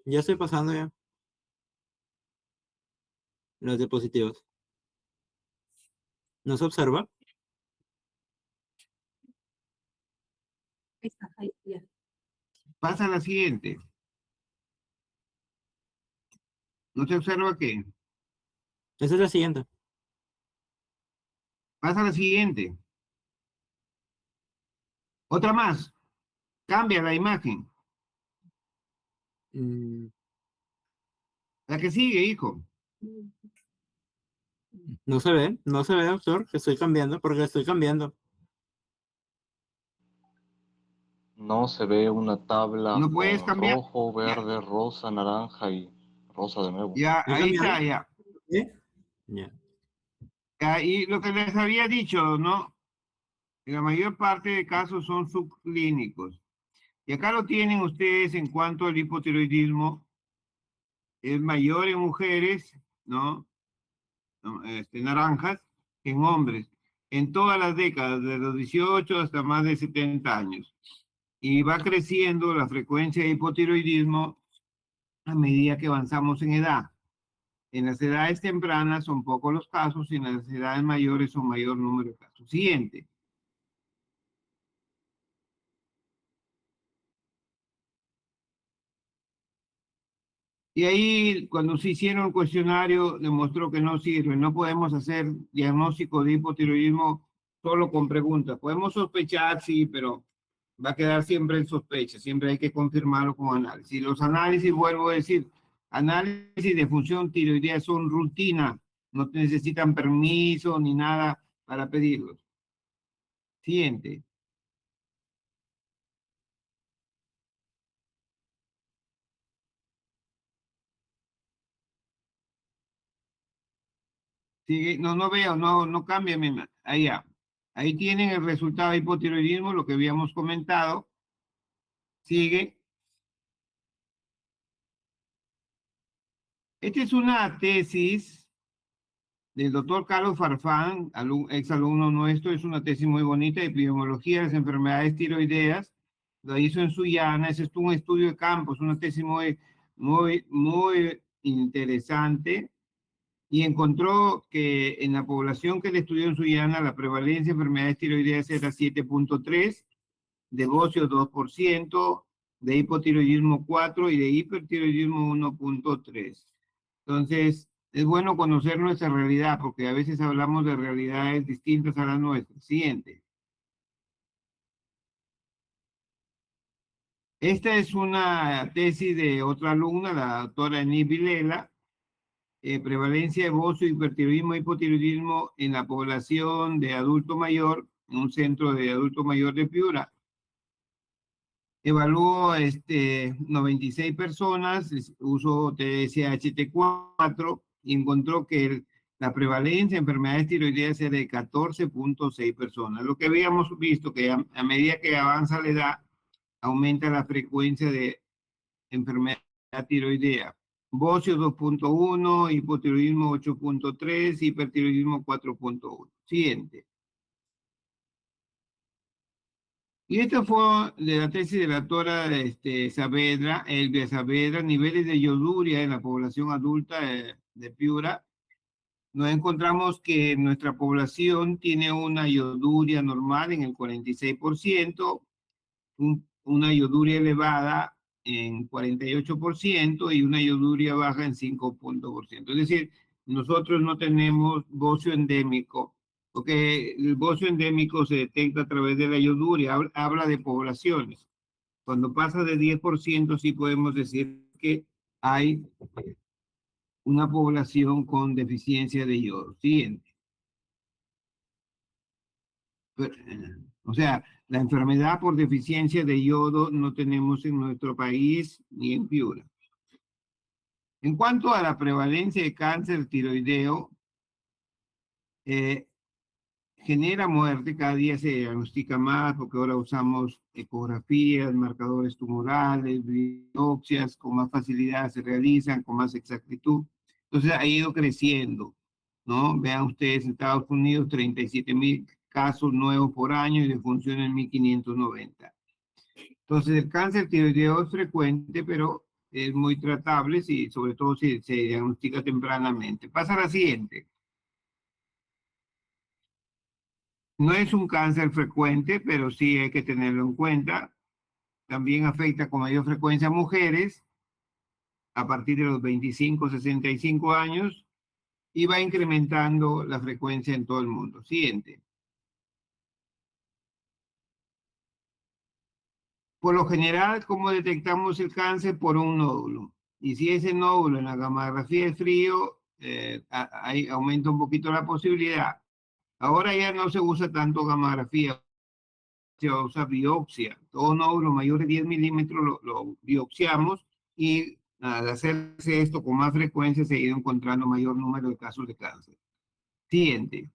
Ya estoy pasando ya. Los dispositivos. ¿No se observa? Ahí está, ahí, ya. Pasa a la siguiente. ¿No se observa qué? Esa es la siguiente. Pasa a la siguiente. Otra más. Cambia la imagen. Mm, La que sigue, hijo. no se ve, doctor, que estoy cambiando, porque estoy cambiando. No se ve una tabla No puedes con cambiar. rojo, Ya, verde, rosa, naranja y rosa de nuevo. ya, ¿He ahí cambiado? está, ya. ¿Sí? Ya. Y lo que les había dicho, ¿no? La mayor parte de casos son subclínicos. Y acá lo tienen ustedes en cuanto al hipotiroidismo. Es mayor en mujeres, ¿no? Naranjas, que en hombres. En todas las décadas, de los 18 hasta más de 70 años. Y va creciendo la frecuencia de hipotiroidismo a medida que avanzamos en edad. En las edades tempranas son pocos los casos y en las edades mayores son mayor número de casos. Siguiente. Y ahí, cuando se hicieron el cuestionario, demostró que no sirve. No podemos hacer diagnóstico de hipotiroidismo solo con preguntas. Podemos sospechar, sí, pero va a quedar siempre en sospecha. Siempre hay que confirmarlo con análisis. Y los análisis, vuelvo a decir, análisis de función tiroidea son rutina. No necesitan permiso ni nada para pedirlos. Siguiente. Sigue, no, no veo, no cambia, ahí ya. Ahí tienen el resultado de hipotiroidismo, lo que habíamos comentado. Sigue. Esta es una tesis del doctor Carlos Farfán, exalumno nuestro. Es una tesis muy bonita de epidemiología de las enfermedades tiroideas. Lo hizo en Sullana. Es un estudio de campo, es una tesis muy interesante. Y encontró que en la población que le estudió en Sullana, la prevalencia de enfermedades tiroideas era 7.3, de bocio 2%, de hipotiroidismo 4% y de hipertiroidismo 1.3%. Entonces, es bueno conocer nuestra realidad, porque a veces hablamos de realidades distintas a las nuestras. Siguiente. Esta es una tesis de otra alumna, la doctora Eni Vilela, prevalencia de bocio, hipertiroidismo e hipotiroidismo en la población de adulto mayor, en un centro de adulto mayor de Piura. Evaluó 96 personas, usó TSH-T4 y encontró que la prevalencia de enfermedades tiroideas era de 14.6 personas. Lo que habíamos visto que a medida que avanza la edad, aumenta la frecuencia de enfermedad tiroidea. Bocio 2.1, hipotiroidismo 8.3, hipertiroidismo 4.1. Siguiente. Y esta fue de la tesis de la doctora Saavedra, Elvia Saavedra, niveles de ioduria en la población adulta de Piura. Nos encontramos que nuestra población tiene una ioduria normal en el 46%, una ioduria elevada en 48% y una ioduria baja en 5%. Es decir, nosotros no tenemos bocio endémico, porque el bocio endémico se detecta a través de la ioduria, habla de poblaciones. Cuando pasa de 10%, sí podemos decir que hay una población con deficiencia de yodo. Siguiente. O sea, la enfermedad por deficiencia de yodo no tenemos en nuestro país ni en Piura. En cuanto a la prevalencia de cáncer tiroideo, genera muerte, cada día se diagnostica más porque ahora usamos ecografías, marcadores tumorales, biopsias, con más facilidad se realizan, con más exactitud. Entonces ha ido creciendo, ¿no? Vean ustedes, en Estados Unidos, 37.000 casos nuevos por año y de función en 1.590. Entonces el cáncer tiroideo es frecuente, pero es muy tratable, sobre todo si se diagnostica tempranamente. Pasa a la siguiente. No es un cáncer frecuente, pero sí hay que tenerlo en cuenta. También afecta con mayor frecuencia a mujeres a partir de los 25, 65 años y va incrementando la frecuencia en todo el mundo. Siguiente. Por lo general, ¿cómo detectamos el cáncer? Por un nódulo. Y si ese nódulo en la gamografía es frío, ahí aumenta un poquito la posibilidad. Ahora ya no se usa tanto gamografía, se usa biopsia. Todo nódulo mayor de 10 milímetros lo biopsiamos y al hacerse esto con más frecuencia se ha ido encontrando mayor número de casos de cáncer. Siguiente.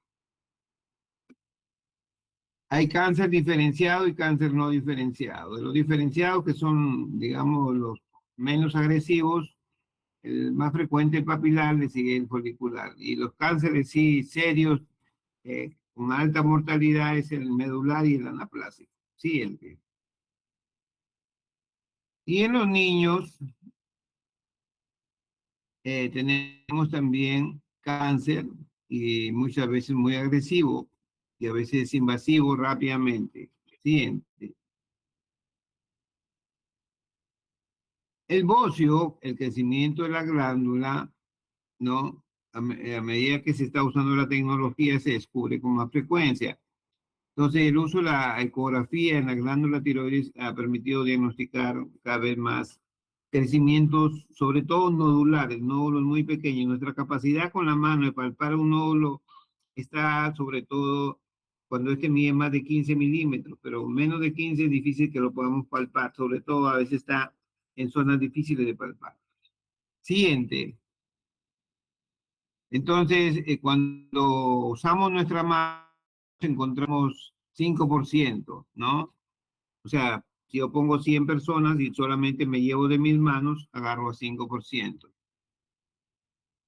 Hay cáncer diferenciado y cáncer no diferenciado. De los diferenciados, que son, digamos, los menos agresivos, el más frecuente el papilar, le sigue el folicular. Y los cánceres sí serios, con alta mortalidad, es el medular y el anaplásico. Siguiente. Y en los niños tenemos también cáncer y muchas veces muy agresivo y a veces invasivo rápidamente. Siguiente. El bocio, el crecimiento de la glándula, ¿no? A medida que se está usando la tecnología se descubre con más frecuencia. Entonces el uso de la ecografía en la glándula tiroides ha permitido diagnosticar cada vez más crecimientos, sobre todo nodulares, nódulos muy pequeños. Nuestra capacidad con la mano de palpar un nódulo está sobre todo cuando este mide más de 15 milímetros, pero menos de 15 es difícil que lo podamos palpar, sobre todo a veces está en zonas difíciles de palpar. Siguiente. Entonces, cuando usamos nuestra mano, encontramos 5%, ¿no? O sea, si yo pongo 100 personas y solamente me llevo de mis manos, agarro a 5%.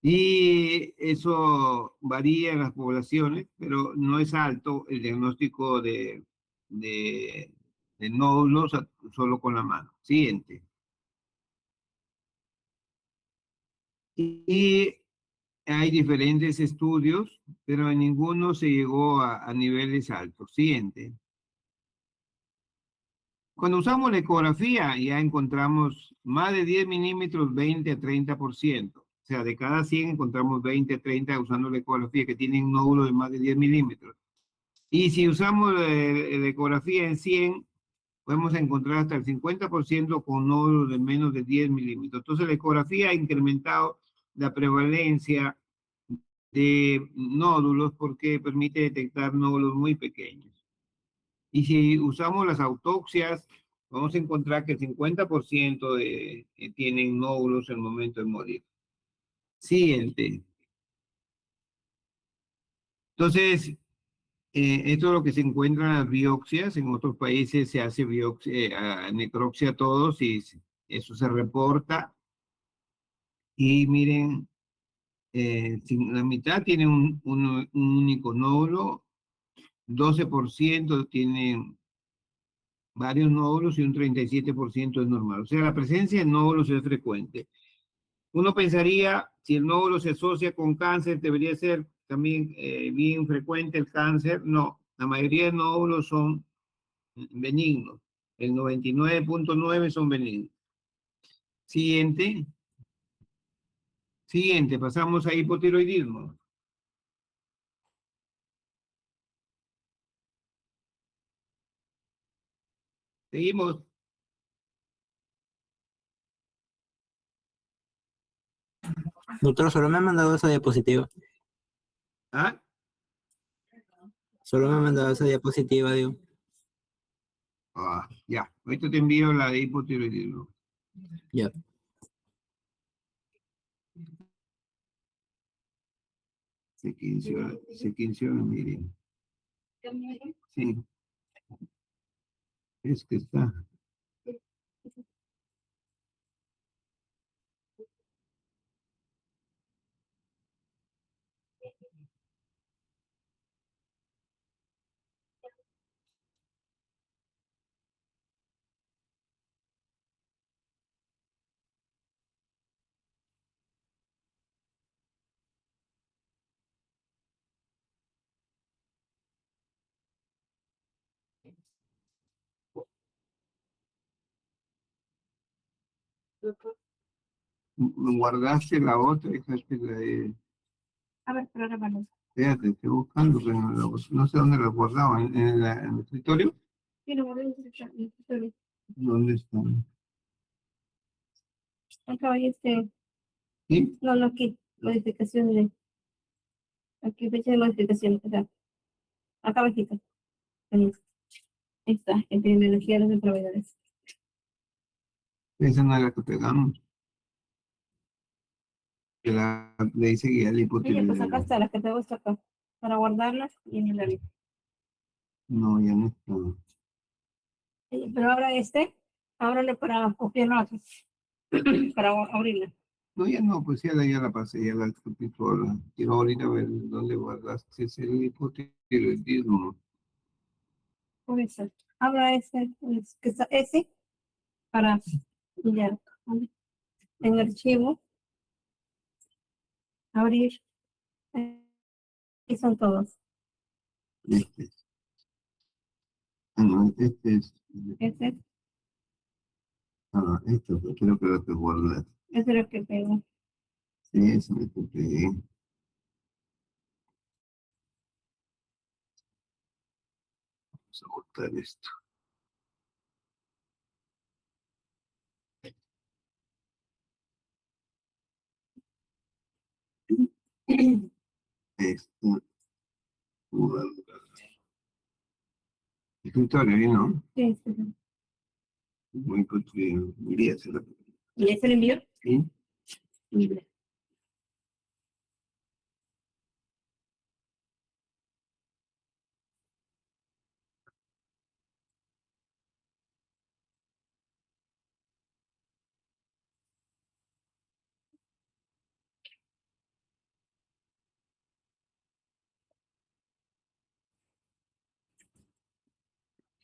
Y eso varía en las poblaciones, pero no es alto el diagnóstico de, de nódulos solo con la mano. Siguiente. Y hay diferentes estudios, pero en ninguno se llegó a niveles altos. Siguiente. Cuando usamos la ecografía ya encontramos más de 10 milímetros, 20 a 30%. O sea, de cada 100 encontramos 20 a 30 usando la ecografía que tienen nódulos de más de 10 milímetros. Y si usamos la ecografía en 100, podemos encontrar hasta el 50% con nódulos de menos de 10 milímetros. Entonces la ecografía ha incrementado la prevalencia de nódulos porque permite detectar nódulos muy pequeños. Y si usamos las autopsias, vamos a encontrar que el 50% tienen nódulos en el momento de morir. Siguiente. Entonces, esto es lo que se encuentra en las biopsias. En otros países se hace biopsia, necropsia a todos y eso se reporta. Y miren, si la mitad tiene un único nódulo, 12% tienen varios nódulos y un 37% es normal. O sea, la presencia de nódulos es frecuente. Uno pensaría, si el nódulo se asocia con cáncer, debería ser también bien frecuente el cáncer. No, la mayoría de nódulos son benignos. El 99.9 son benignos. Siguiente. Siguiente, pasamos a hipotiroidismo. Seguimos. Doctor, solo me ha mandado esa diapositiva. ¿Ah? Solo me ha mandado esa diapositiva, digo. Ya, ahorita te envío la de hipotiroidismo. Ya. Sequención, miren. Sí, es que está. Guardaste la otra, dejaste la de. A ver, pero hermano. Espérate, estoy buscando, pero no sé dónde la guardaba. ¿En el escritorio? Sí, lo voy a decir. ¿Dónde están? Acá hay ¿Sí? no, aquí, modificación aquí fecha de modificación, acá, acá bajita. Ahí está, epidemiología de los proveedores. Esa no es la que pegamos. Que le dice guía el Sí, pues acá hipotiroidismo. está, las que te gusta acá, para guardarlas y en el área. No, ya no está. Sí, pero ahora ábrale para copiarlo aquí, para abrirla. No, ya no, pues ya la pasé, ya la discutí sola. Quiero ahorita ver dónde guardaste ese hipotiroidismo. Por eso, abra que está ese, para, ya, en archivo, abrir, y son todos. Este. Ah, no, este es. Ese Esto creo que lo que guardaste. es lo que pego. Sí, eso me copié. Vamos a botar esto. Esto. Escritorio, ¿eh? ¿No? Sí, sí, sí. Muy construido. Diría se la. ¿Y ese lo envío? ¿Sí? Libre.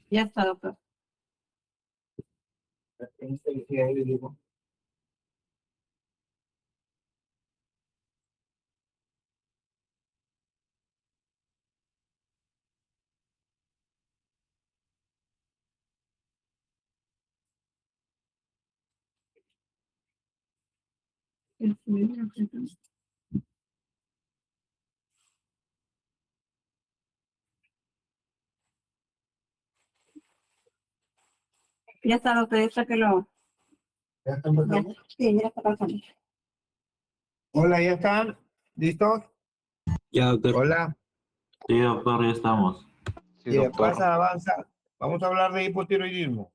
Ya está, doctor. Ya está, doctor, ya que lo... ¿Ya están Ya, pasando? sí, ya está pasando. Hola, ¿ya están? ¿Listos? Ya, doctor. Hola. Sí, doctor, ya estamos. Sí, doctor. Pasa, avanza. Vamos a hablar de hipotiroidismo.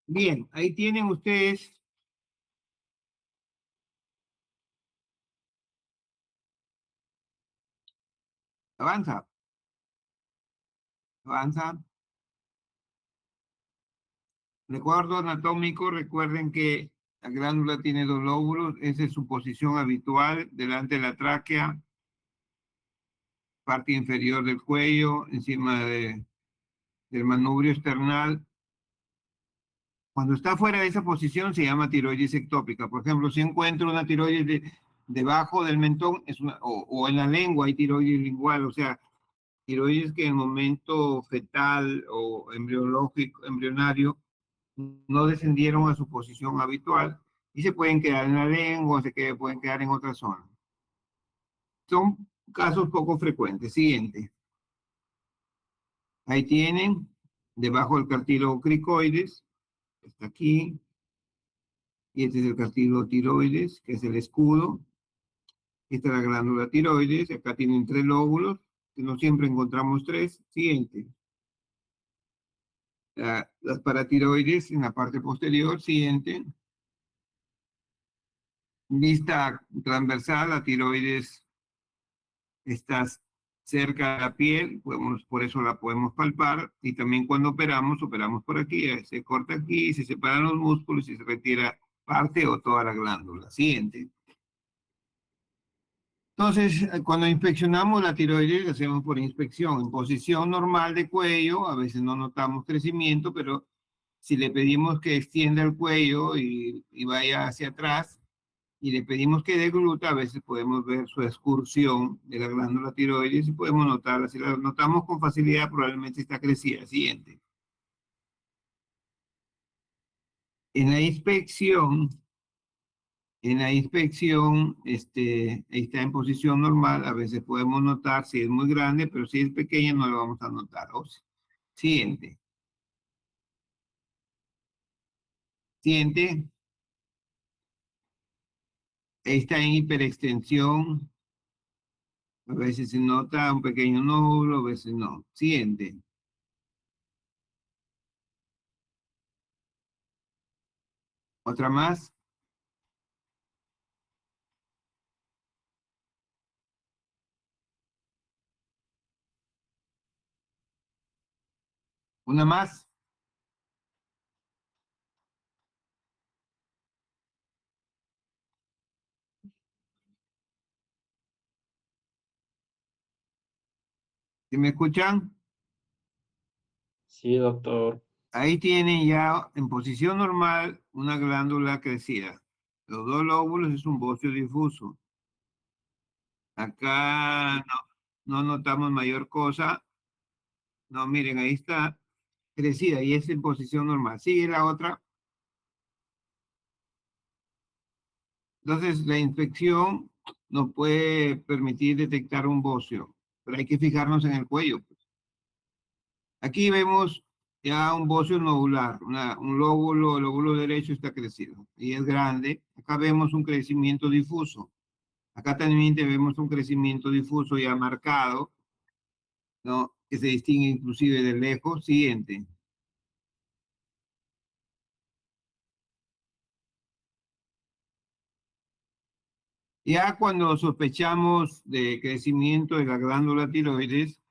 Bien, ahí tienen ustedes. Avanza. Avanza. Recuerdo anatómico, recuerden que la glándula tiene dos lóbulos, esa es su posición habitual, delante de la tráquea, parte inferior del cuello, encima del manubrio esternal. Cuando está fuera de esa posición se llama tiroides ectópica. Por ejemplo, si encuentro una tiroides debajo del mentón, o en la lengua hay tiroides lingual, o sea, tiroides que en el momento fetal o embriológico, embrionario, no descendieron a su posición habitual y se pueden quedar en la lengua, pueden quedar en otra zona. Son casos poco frecuentes. Siguiente. Ahí tienen, debajo del cartílago cricoides, está aquí, y este es el cartílago tiroides, que es el escudo. Esta es la glándula tiroides, acá tienen 3 lóbulos, que no siempre encontramos 3. Siguiente. Las paratiroides en la parte posterior. Siguiente. Vista transversal, la tiroides está cerca de la piel, por eso la podemos palpar, y también cuando operamos por aquí, se corta aquí, se separan los músculos y se retira parte o toda la glándula. Siguiente. Entonces, cuando inspeccionamos la tiroides, lo hacemos por inspección, en posición normal de cuello, a veces no notamos crecimiento, pero si le pedimos que extienda el cuello y vaya hacia atrás, y le pedimos que degluta, a veces podemos ver su excursión de la glándula tiroides y podemos notarla. Si la notamos con facilidad, probablemente está crecida. Siguiente. En la inspección, ahí está en posición normal. A veces podemos notar si es muy grande, pero si es pequeña no lo vamos a notar. Siguiente. Siguiente. Ahí está en hiperextensión. A veces se nota un pequeño nódulo, a veces no. Siguiente. Otra más. Una más. ¿Sí me escuchan? Sí, doctor. Ahí tienen ya en posición normal una glándula crecida. Los 2 lóbulos es un bocio difuso. Acá no notamos mayor cosa. No, miren, ahí está crecida y es en posición normal. Sigue la otra. Entonces, la inspección nos puede permitir detectar un bocio, pero hay que fijarnos en el cuello. Aquí vemos ya un bocio nodular, un lóbulo, el lóbulo derecho está crecido y es grande. Acá vemos un crecimiento difuso. Acá también vemos un crecimiento difuso ya marcado, ¿no? Que se distingue inclusive de lejos. Siguiente. Ya cuando sospechamos de crecimiento de la glándula tiroides,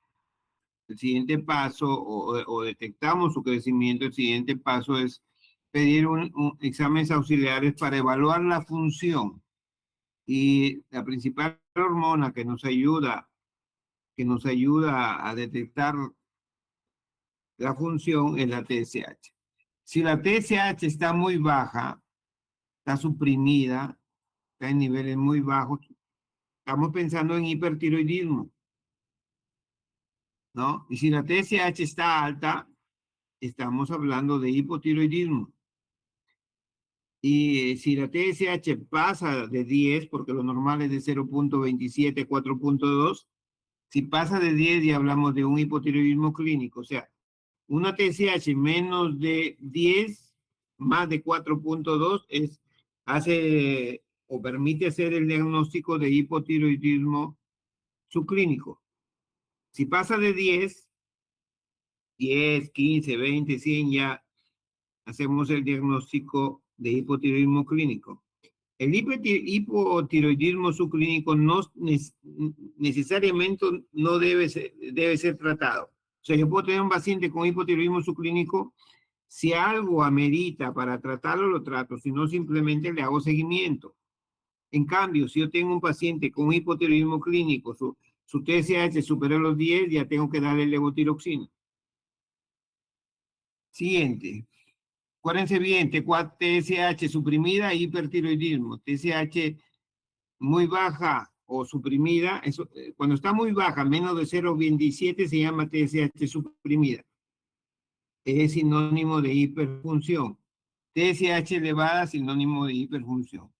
el siguiente paso, o detectamos su crecimiento, el siguiente paso es pedir exámenes auxiliares para evaluar la función. Y la principal hormona que nos ayuda a detectar la función es la TSH. Si la TSH está muy baja, está suprimida, está en niveles muy bajos, estamos pensando en hipertiroidismo, ¿no? Y si la TSH está alta, estamos hablando de hipotiroidismo. Y si la TSH pasa de 10, porque lo normal es de 0.27 a 4.2, si pasa de 10 ya hablamos de un hipotiroidismo clínico. O sea, una TSH menos de 10, más de 4.2, hace o permite hacer el diagnóstico de hipotiroidismo subclínico. Si pasa de 10, 15, 20, 100, ya hacemos el diagnóstico de hipotiroidismo clínico. El hipotiroidismo subclínico no necesariamente no debe ser tratado. O sea, yo puedo tener un paciente con hipotiroidismo subclínico, si algo amerita para tratarlo, lo trato, si no, simplemente le hago seguimiento. En cambio, si yo tengo un paciente con hipotiroidismo clínico, su TSH supera los 10, ya tengo que darle levotiroxina. Siguiente. Acuérdense bien, TSH suprimida, hipertiroidismo. TSH muy baja o suprimida, eso, cuando está muy baja, menos de 0.27, se llama TSH suprimida. Es sinónimo de hiperfunción. TSH elevada, sinónimo de hiperfunción.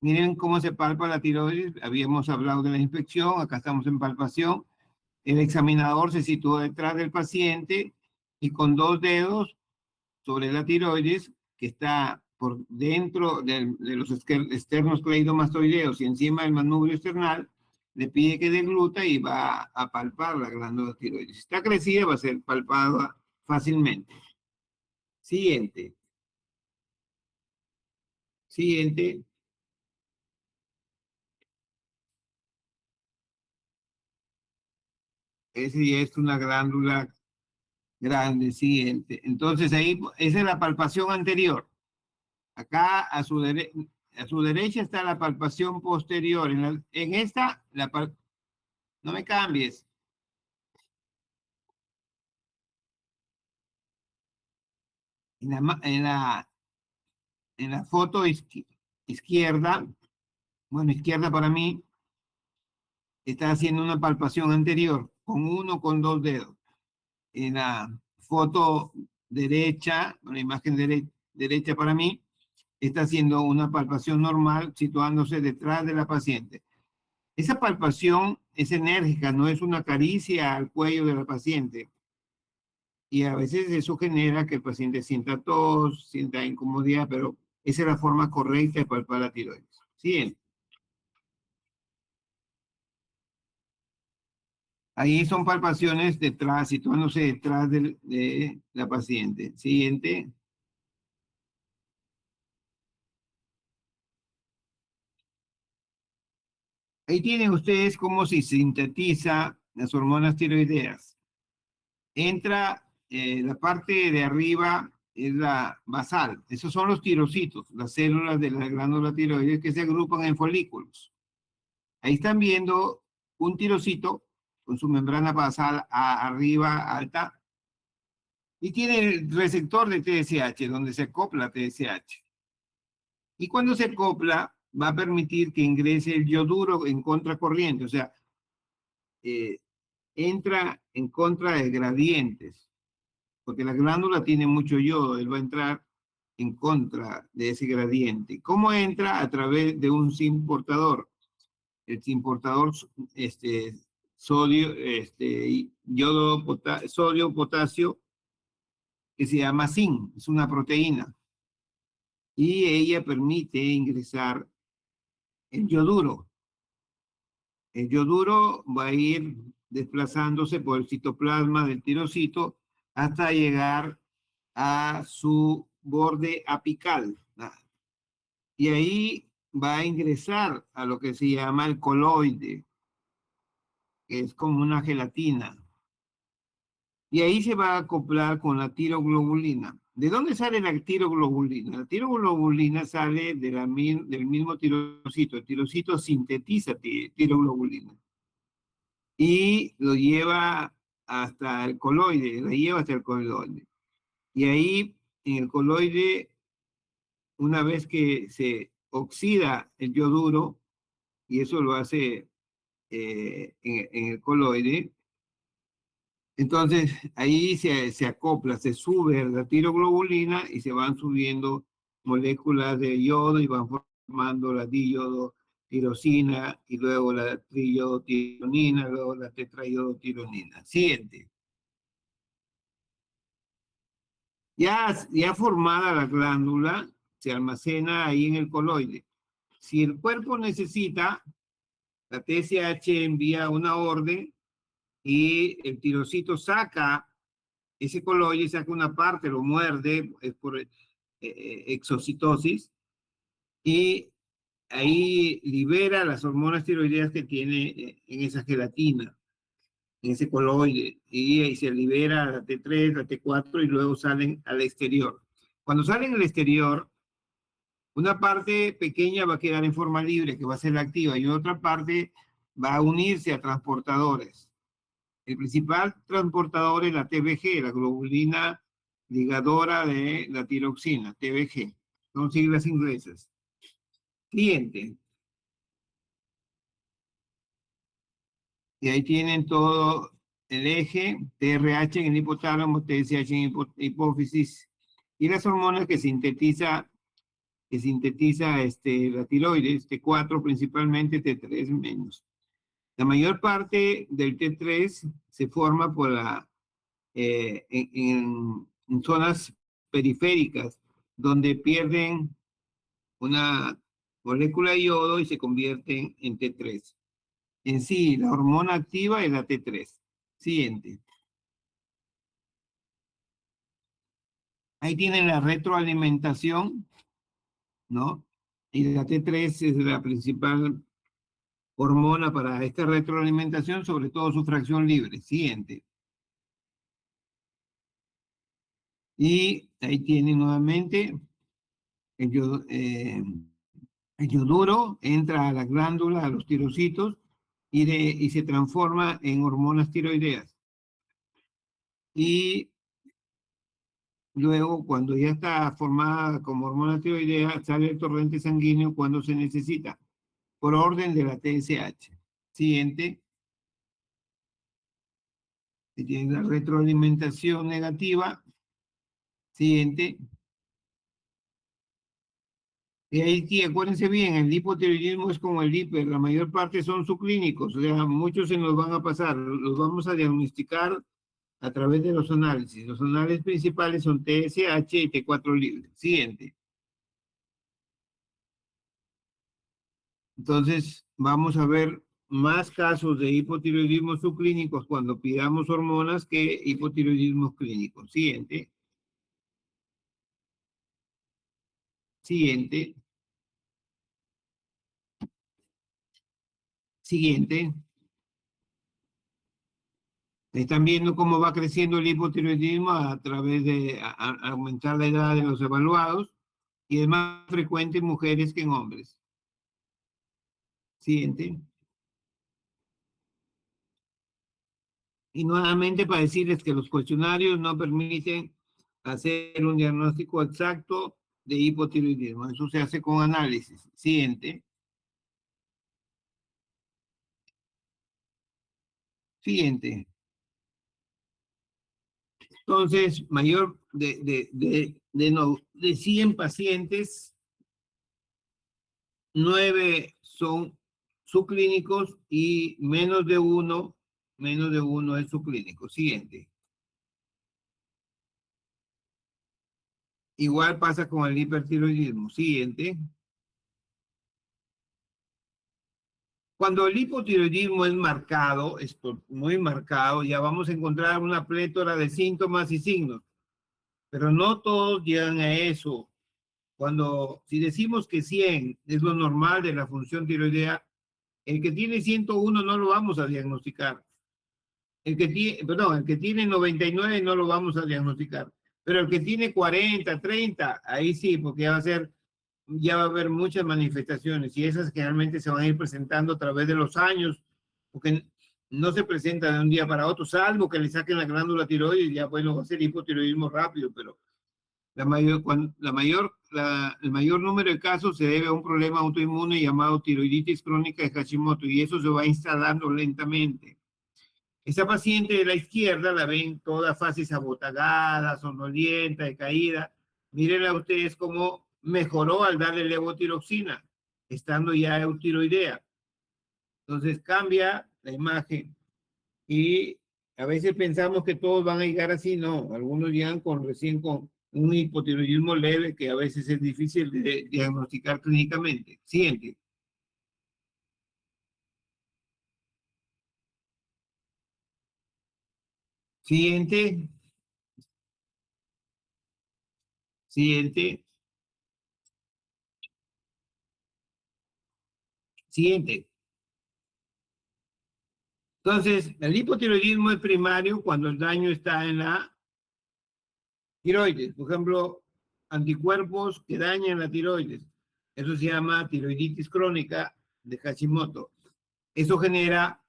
Miren cómo se palpa la tiroides. Habíamos hablado de la inspección, acá estamos en palpación. El examinador se sitúa detrás del paciente y con 2 dedos sobre la tiroides, que está por dentro de los externos cleidomastoideos y encima del manubrio external, le pide que degluta y va a palpar la glándula tiroides. Si está crecida, va a ser palpada fácilmente. Siguiente. Siguiente. Ese ya es una glándula grande. Siguiente. Entonces ahí, esa es la palpación anterior. Acá a su derecha está la palpación posterior. En esta, no me cambies. En la foto izquierda, bueno, izquierda para mí, está haciendo una palpación anterior, con 1 con 2 dedos. En la foto derecha, la imagen derecha para mí, está haciendo una palpación normal, situándose detrás de la paciente. Esa palpación es enérgica, no es una caricia al cuello de la paciente. Y a veces eso genera que el paciente sienta tos, sienta incomodidad, pero esa es la forma correcta de palpar la tiroides. Siguiente. Ahí son palpaciones detrás, situándose detrás de la paciente. Siguiente. Ahí tienen ustedes cómo se sintetiza las hormonas tiroideas. Entra la parte de arriba, es la basal. Esos son los tirocitos, las células de la glándula tiroides que se agrupan en folículos. Ahí están viendo un tirocito con su membrana basal arriba alta y tiene el receptor de TSH donde se acopla TSH. Y cuando se acopla va a permitir que ingrese el yoduro en contracorriente, o sea, entra en contra de gradientes, porque la glándula tiene mucho yodo, él va a entrar en contra de ese gradiente. ¿Cómo entra? A través de un zinc portador. El zinc portador, sodio, sodio, potasio, que se llama zinc, es una proteína. Y ella permite ingresar el yoduro. El yoduro va a ir desplazándose por el citoplasma del tirocito hasta llegar a su borde apical. Y ahí va a ingresar a lo que se llama el coloide, que es como una gelatina. Y ahí se va a acoplar con la tiroglobulina. ¿De dónde sale la tiroglobulina? La tiroglobulina sale de del mismo tirocito. El tirocito sintetiza tiroglobulina y lo lleva hasta el coloide, la lleva hasta el coloide. Y ahí, en el coloide, una vez que se oxida el yoduro, y eso lo hace en el coloide, entonces ahí se acopla, se sube la tiroglobulina y se van subiendo moléculas de yodo y van formando la diyodotirosina y luego la triyodotironina, luego la tetrayodotironina. Siguiente. Ya formada la glándula, se almacena ahí en el coloide. Si el cuerpo necesita, la TSH envía una orden y el tirocito saca ese coloide, saca una parte, lo muerde, es por exocitosis, y ahí libera las hormonas tiroideas que tiene en esa gelatina, en ese coloide, y ahí se libera la T3, la T4, y luego salen al exterior. Cuando salen al exterior, una parte pequeña va a quedar en forma libre, que va a ser la activa, y otra parte va a unirse a transportadores. El principal transportador es la TBG, la globulina ligadora de la tiroxina, TBG. Son siglas inglesas. Siguiente. Y ahí tienen todo el eje, TRH en el hipotálamo, TSH en hipófisis, y las hormonas que sintetiza la tiroides, T4 principalmente, T3 menos. La mayor parte del T3 se forma por en zonas periféricas, donde pierden una molécula de yodo y se convierten en T3. En sí, la hormona activa es la T3. Siguiente. Ahí tienen la retroalimentación, ¿no? Y la T3 es la principal hormona para esta retroalimentación, sobre todo su fracción libre. Siguiente. Y ahí tienen nuevamente el yoduro, entra a la glándula, a los tirocitos, y se transforma en hormonas tiroideas. Y luego, cuando ya está formada como hormona tiroidea, sale el torrente sanguíneo cuando se necesita, por orden de la TSH. Siguiente. Si tiene la retroalimentación negativa. Siguiente. Y ahí sí, acuérdense bien, el hipotiroidismo es como el hiper, la mayor parte son subclínicos, o sea, muchos se nos van a pasar, los vamos a diagnosticar a través de los análisis. Los análisis principales son TSH y T4 libre. Siguiente. Entonces, vamos a ver más casos de hipotiroidismo subclínicos cuando pidamos hormonas que hipotiroidismo clínico. Siguiente. Siguiente. Siguiente. Están viendo cómo va creciendo el hipotiroidismo a través de aumentar la edad de los evaluados y es más frecuente en mujeres que en hombres. Siguiente. Y nuevamente para decirles que los cuestionarios no permiten hacer un diagnóstico exacto de hipotiroidismo. Eso se hace con análisis. Siguiente. Siguiente. Entonces, mayor de 100 pacientes, 9 son subclínicos y menos de uno es subclínico. Siguiente. Igual pasa con el hipertiroidismo. Siguiente. Cuando el hipotiroidismo es marcado, es muy marcado, ya vamos a encontrar una plétora de síntomas y signos, pero no todos llegan a eso. Si decimos que 100 es lo normal de la función tiroidea, el que tiene 101 no lo vamos a diagnosticar. el que tiene 99 no lo vamos a diagnosticar, pero el que tiene 40, 30, ahí sí, porque ya va a haber muchas manifestaciones y esas generalmente se van a ir presentando a través de los años, porque no se presenta de un día para otro, salvo que le saquen la glándula tiroides, ya bueno, va a ser hipotiroidismo rápido, pero el mayor número de casos se debe a un problema autoinmune llamado tiroiditis crónica de Hashimoto y eso se va instalando lentamente. Esa paciente de la izquierda la ven toda fases abotagada, somnolienta, decaída. Mírenla ustedes cómo mejoró al darle levotiroxina, estando ya eutiroidea. Entonces cambia la imagen y a veces pensamos que todos van a llegar así, no. Algunos llegan recién con un hipotiroidismo leve que a veces es difícil de diagnosticar clínicamente. Siguiente. Siguiente. Siguiente. Siguiente. Entonces, el hipotiroidismo es primario cuando el daño está en la tiroides. Por ejemplo, anticuerpos que dañan la tiroides. Eso se llama tiroiditis crónica de Hashimoto. Eso genera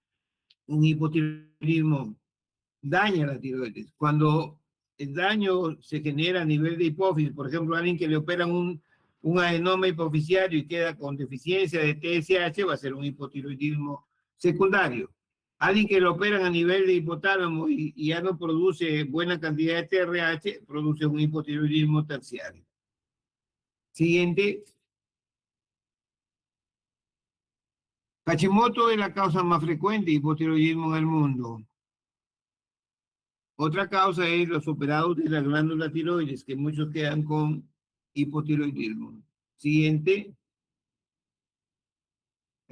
un hipotiroidismo, daña la tiroides. Cuando el daño se genera a nivel de hipófisis, por ejemplo, alguien que le operan un adenoma hipofisiario y queda con deficiencia de TSH, va a ser un hipotiroidismo secundario. Alguien que lo operan a nivel de hipotálamo y ya no produce buena cantidad de TRH, produce un hipotiroidismo terciario. Siguiente. Hashimoto es la causa más frecuente de hipotiroidismo en el mundo. Otra causa es los operados de la glándula tiroides, que muchos quedan con hipotiroidismo. Siguiente.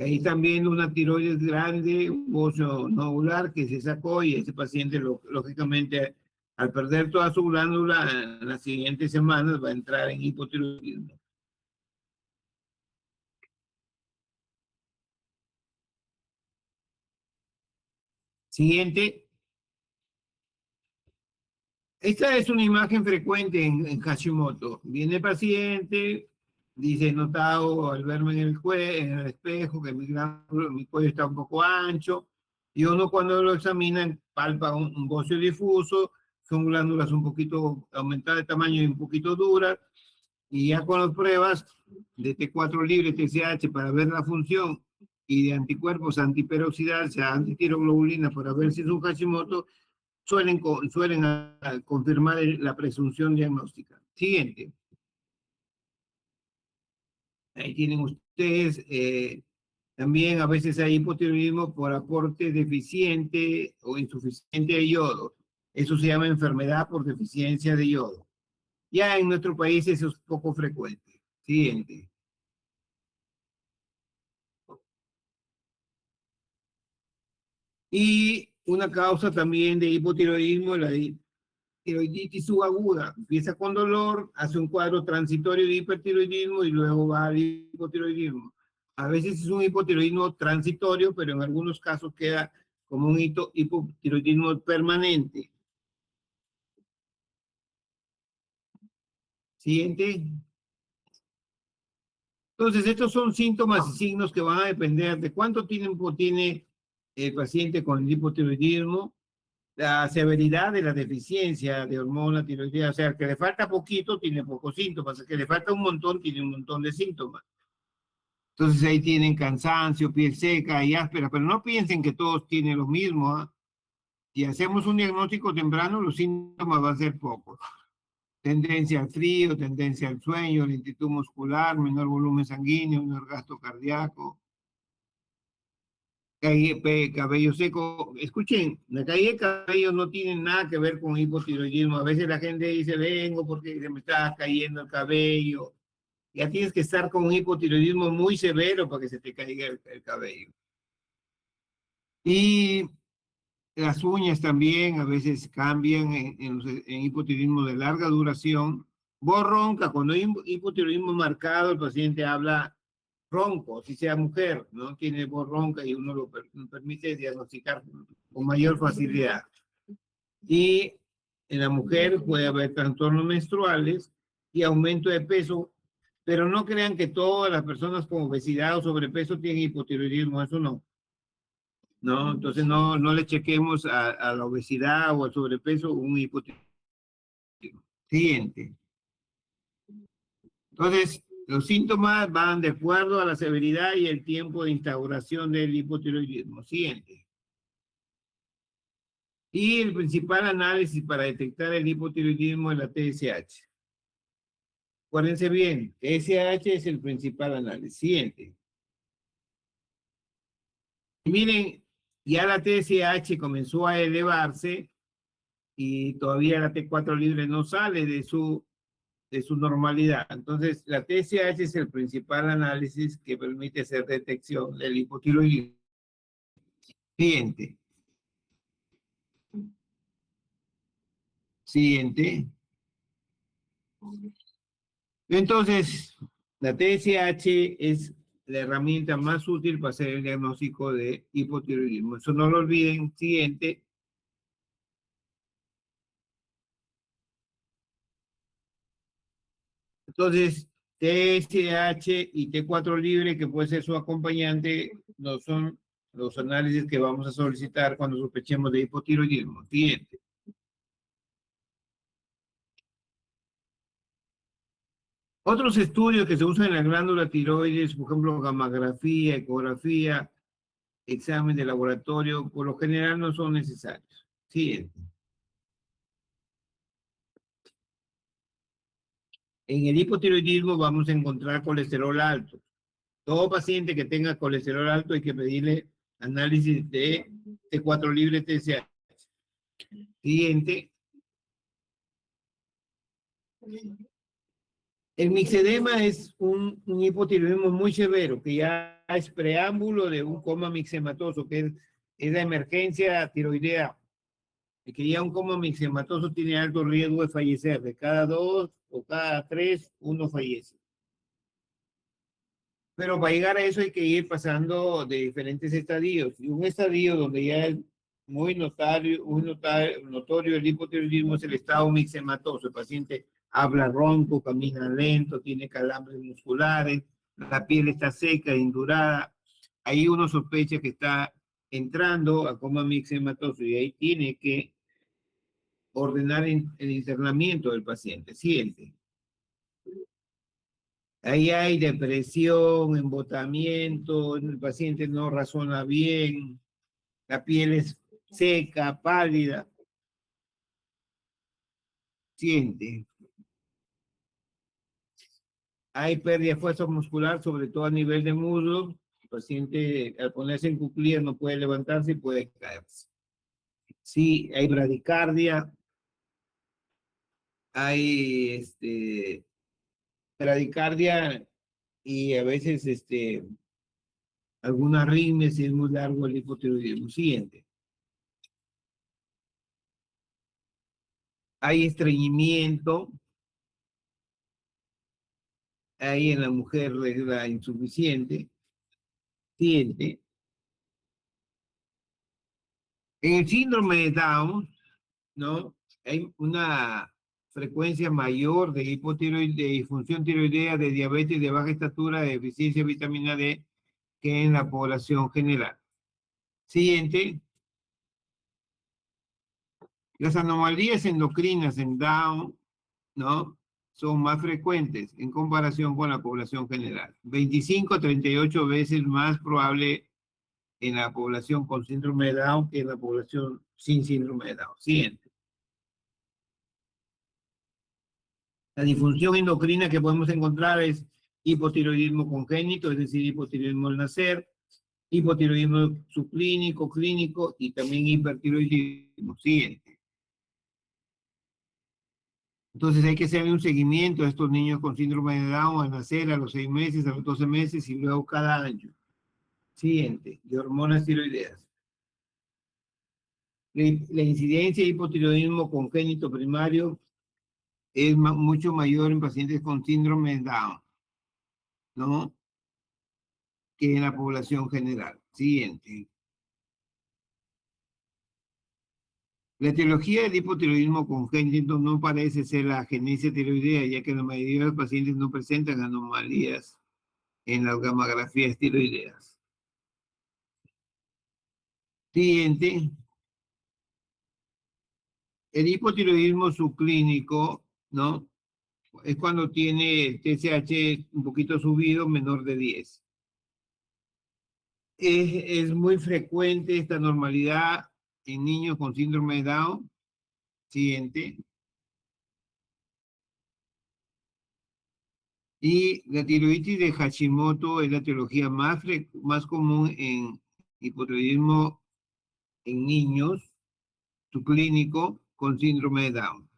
Ahí están viendo una tiroides grande, un bocio nodular que se sacó y ese paciente, lógicamente, al perder toda su glándula, en las siguientes semanas va a entrar en hipotiroidismo. Siguiente. Esta es una imagen frecuente en Hashimoto. Viene el paciente, dice, he notado al verme en el espejo que mi cuello está un poco ancho, y uno cuando lo examina palpa un bocio difuso, son glándulas un poquito aumentadas de tamaño y un poquito duras, y ya con las pruebas de T4 libre, TSH para ver la función, y de anticuerpos antiperoxidasa, antitiroglobulina para ver si es un Hashimoto, suelen confirmar la presunción diagnóstica. Siguiente. Ahí tienen ustedes, también a veces hay hipotiroidismo por aporte deficiente o insuficiente de yodo. Eso se llama enfermedad por deficiencia de yodo. Ya en nuestro país eso es poco frecuente. Siguiente. Y una causa también de hipotiroidismo es la tiroiditis subaguda. Empieza con dolor, hace un cuadro transitorio de hipertiroidismo y luego va al hipotiroidismo. A veces es un hipotiroidismo transitorio, pero en algunos casos queda como un hipotiroidismo permanente. Siguiente. Entonces, estos son síntomas y signos que van a depender de cuánto tiempo tiene el paciente con el hipotiroidismo, la severidad de la deficiencia de hormona tiroidea, o sea, que le falta poquito, tiene pocos síntomas, que le falta un montón, tiene un montón de síntomas. Entonces ahí tienen cansancio, piel seca y áspera, pero no piensen que todos tienen lo mismo. ¿Eh? Si hacemos un diagnóstico temprano, los síntomas van a ser pocos. Tendencia al frío, tendencia al sueño, lentitud muscular, menor volumen sanguíneo, menor gasto cardíaco, cabello seco. Escuchen, la caída de cabello no tiene nada que ver con hipotiroidismo. A veces la gente dice, vengo porque se me está cayendo el cabello. Ya tienes que estar con un hipotiroidismo muy severo para que se te caiga el cabello. Y las uñas también a veces cambian en hipotiroidismo de larga duración. Voz ronca, cuando hay hipotiroidismo marcado, el paciente habla ronco, si sea mujer, ¿no? Tiene voz ronca y uno lo permite diagnosticar con mayor facilidad. Y en la mujer puede haber trastornos menstruales y aumento de peso, pero no crean que todas las personas con obesidad o sobrepeso tienen hipotiroidismo, eso no. No, entonces no le chequemos a la obesidad o al sobrepeso un hipotiroidismo. Siguiente. Entonces, los síntomas van de acuerdo a la severidad y el tiempo de instauración del hipotiroidismo. Siguiente. Y el principal análisis para detectar el hipotiroidismo es la TSH. Acuérdense bien, TSH es el principal análisis. Siguiente. Y miren, ya la TSH comenzó a elevarse y todavía la T4 libre no sale de su normalidad. Entonces, la TSH es el principal análisis que permite hacer detección del hipotiroidismo. Siguiente. Siguiente. Entonces, la TSH es la herramienta más útil para hacer el diagnóstico de hipotiroidismo. Eso no lo olviden. Siguiente. Entonces, TSH y T4 libre, que puede ser su acompañante, no son los análisis que vamos a solicitar cuando sospechemos de hipotiroidismo. Siguiente. Otros estudios que se usan en la glándula tiroides, por ejemplo, gammagrafía, ecografía, examen de laboratorio, por lo general no son necesarios. Siguiente. En el hipotiroidismo vamos a encontrar colesterol alto. Todo paciente que tenga colesterol alto hay que pedirle análisis de T4 libre TSH. Siguiente. El mixedema es un hipotiroidismo muy severo, que ya es preámbulo de un coma mixematoso, que es la emergencia tiroidea. Y que ya un coma mixematoso tiene alto riesgo de fallecer. De cada 2 o cada 3, uno fallece. Pero para llegar a eso hay que ir pasando de diferentes estadios. Y un estadio donde ya es muy notorio el hipotiroidismo es el estado mixematoso. El paciente habla ronco, camina lento, tiene calambres musculares, la piel está seca, indurada. Ahí uno sospecha que está entrando a coma mixematoso y ahí tiene que ordenar el internamiento del paciente. Siguiente. Ahí hay depresión, embotamiento, el paciente no razona bien, la piel es seca, pálida. Siguiente. Hay pérdida de fuerza muscular, sobre todo a nivel de muslo. El paciente al ponerse en cuclillas no puede levantarse y puede caerse. Sí, hay bradicardia, hay bradicardia y a veces alguna arritmia si es muy largo el hipotiroidismo. Siguiente. Hay estreñimiento, hay en la mujer regla insuficiente. Siguiente. En el síndrome de Down, ¿no? Hay una frecuencia mayor de hipotiroidismo, de disfunción tiroidea, de diabetes de baja estatura, de deficiencia de vitamina D, que en la población general. Siguiente. Las anomalías endocrinas en Down, ¿no? Son más frecuentes en comparación con la población general. 25 a 38 veces más probable en la población con síndrome de Down que en la población sin síndrome de Down. Siguiente. La disfunción endocrina que podemos encontrar es hipotiroidismo congénito, es decir, hipotiroidismo al nacer, hipotiroidismo subclínico, clínico y también hipertiroidismo. Siguiente. Entonces hay que hacerle un seguimiento a estos niños con síndrome de Down al nacer, a los 6 meses, a los 12 meses y luego cada año. Siguiente, de hormonas tiroideas. La incidencia de hipotiroidismo congénito primario es mucho mayor en pacientes con síndrome de Down, ¿no? que en la población general. Siguiente. La etiología del hipotiroidismo congénito no parece ser la agenesia tiroidea, ya que la mayoría de los pacientes no presentan anomalías en las gamografías tiroideas. Siguiente. El hipotiroidismo subclínico, ¿no? Es cuando tiene el TSH un poquito subido, menor de 10. Es muy frecuente esta normalidad en niños con síndrome de Down. Siguiente. Y la tiroiditis de Hashimoto es la etiología más común en hipotiroidismo en niños subclínico con síndrome de Down.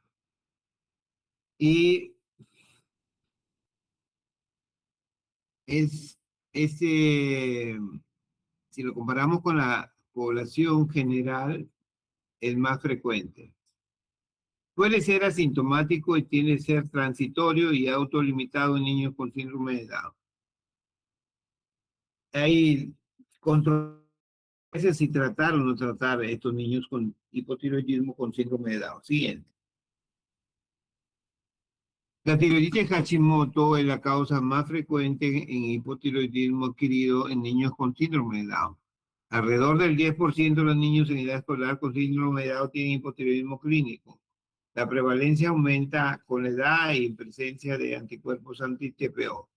Y es, si lo comparamos con la población general, es más frecuente. Puede ser asintomático y tiene que ser transitorio y autolimitado en niños con síndrome de Down. Hay controversias si tratar o no tratar a estos niños con hipotiroidismo con síndrome de Down. Siguiente. La tiroiditis Hashimoto es la causa más frecuente en hipotiroidismo adquirido en niños con síndrome de Down. Alrededor del 10% de los niños en edad escolar con síndrome de Down tienen hipotiroidismo clínico. La prevalencia aumenta con la edad y presencia de anticuerpos anti-TPO.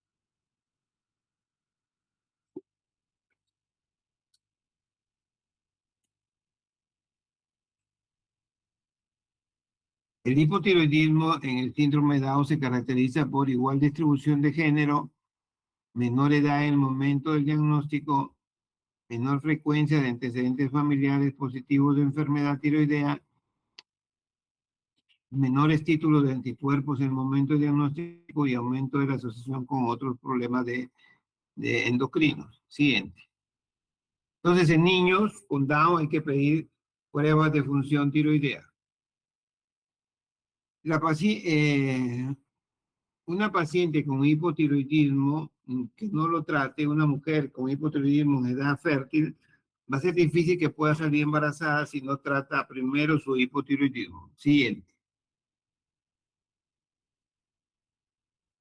El hipotiroidismo en el síndrome de Down se caracteriza por igual distribución de género, menor edad en el momento del diagnóstico, menor frecuencia de antecedentes familiares positivos de enfermedad tiroidea, menores títulos de anticuerpos en el momento del diagnóstico y aumento de la asociación con otros problemas de endocrinos. Siguiente. Entonces, en niños con Down hay que pedir pruebas de función tiroidea. Una paciente con hipotiroidismo que no lo trate, una mujer con hipotiroidismo en edad fértil, va a ser difícil que pueda salir embarazada si no trata primero su hipotiroidismo. Siguiente.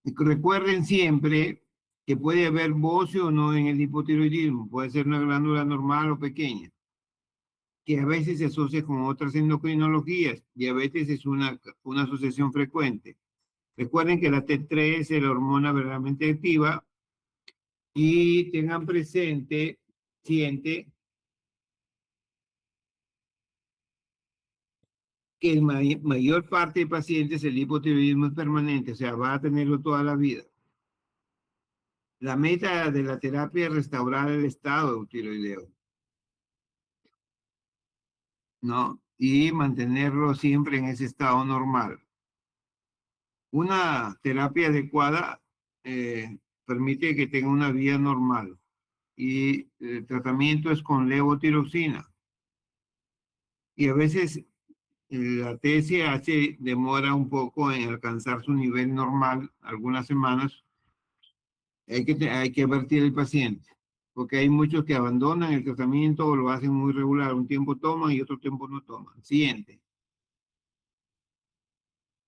Y recuerden siempre que puede haber bocio o no en el hipotiroidismo, puede ser una glándula normal o pequeña, que a veces se asocia con otras endocrinologías. Diabetes es una asociación frecuente. Recuerden que la T3 es la hormona verdaderamente activa y tengan presente, siente, que en mayor parte de pacientes el hipotiroidismo es permanente, o sea, va a tenerlo toda la vida. La meta de la terapia es restaurar el estado tiroideo, ¿no? Y mantenerlo siempre en ese estado normal. Una terapia adecuada permite que tenga una vida normal y el tratamiento es con levotiroxina. Y a veces la TSH demora un poco en alcanzar su nivel normal, algunas semanas. Hay que advertir al paciente, porque hay muchos que abandonan el tratamiento o lo hacen muy regular. Un tiempo toman y otro tiempo no toman. Siguiente.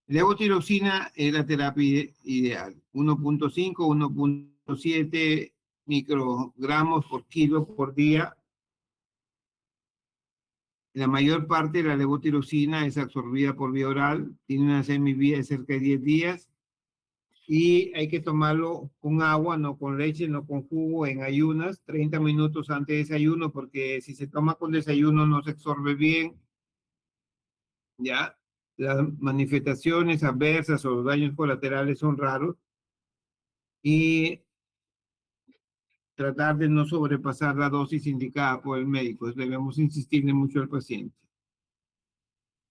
Levotiroxina es la terapia ideal. 1.5, 1.7 microgramos por kilo por día. La mayor parte de la levotiroxina es absorbida por vía oral, tiene una semivía de cerca de 10 días y hay que tomarlo con agua, no con leche, no con jugo, en ayunas, 30 minutos antes de desayuno, porque si se toma con desayuno no se absorbe bien, ¿ya? Las manifestaciones adversas o los daños colaterales son raros y tratar de no sobrepasar la dosis indicada por el médico. Debemos insistirle mucho al paciente.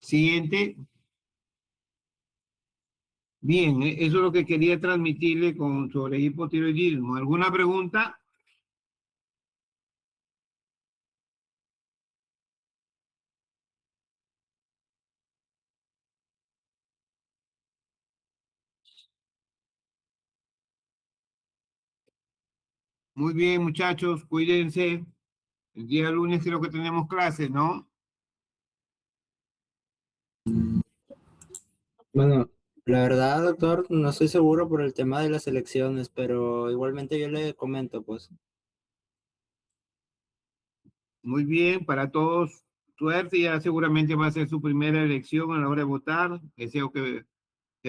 Siguiente. Bien, eso es lo que quería transmitirle sobre hipotiroidismo. ¿Alguna pregunta? Muy bien, muchachos, cuídense. El día lunes creo que tenemos clases, ¿no? Bueno, la verdad, doctor, no estoy seguro por el tema de las elecciones, pero igualmente yo le comento, pues. Muy bien, para todos, suerte. Ya seguramente va a ser su primera elección a la hora de votar. Deseo que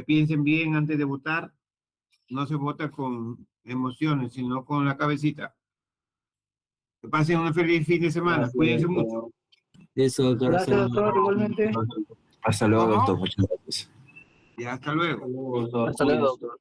piensen bien antes de votar. No se vota con emociones, sino con la cabecita. Que pasen un feliz fin de semana. Cuídense mucho. Eso, doctor. Gracias, doctor, igualmente. Hasta luego, ¿Cómo? doctor. Muchas gracias. Y hasta luego. Hasta luego, doctor. Hasta luego, doctor.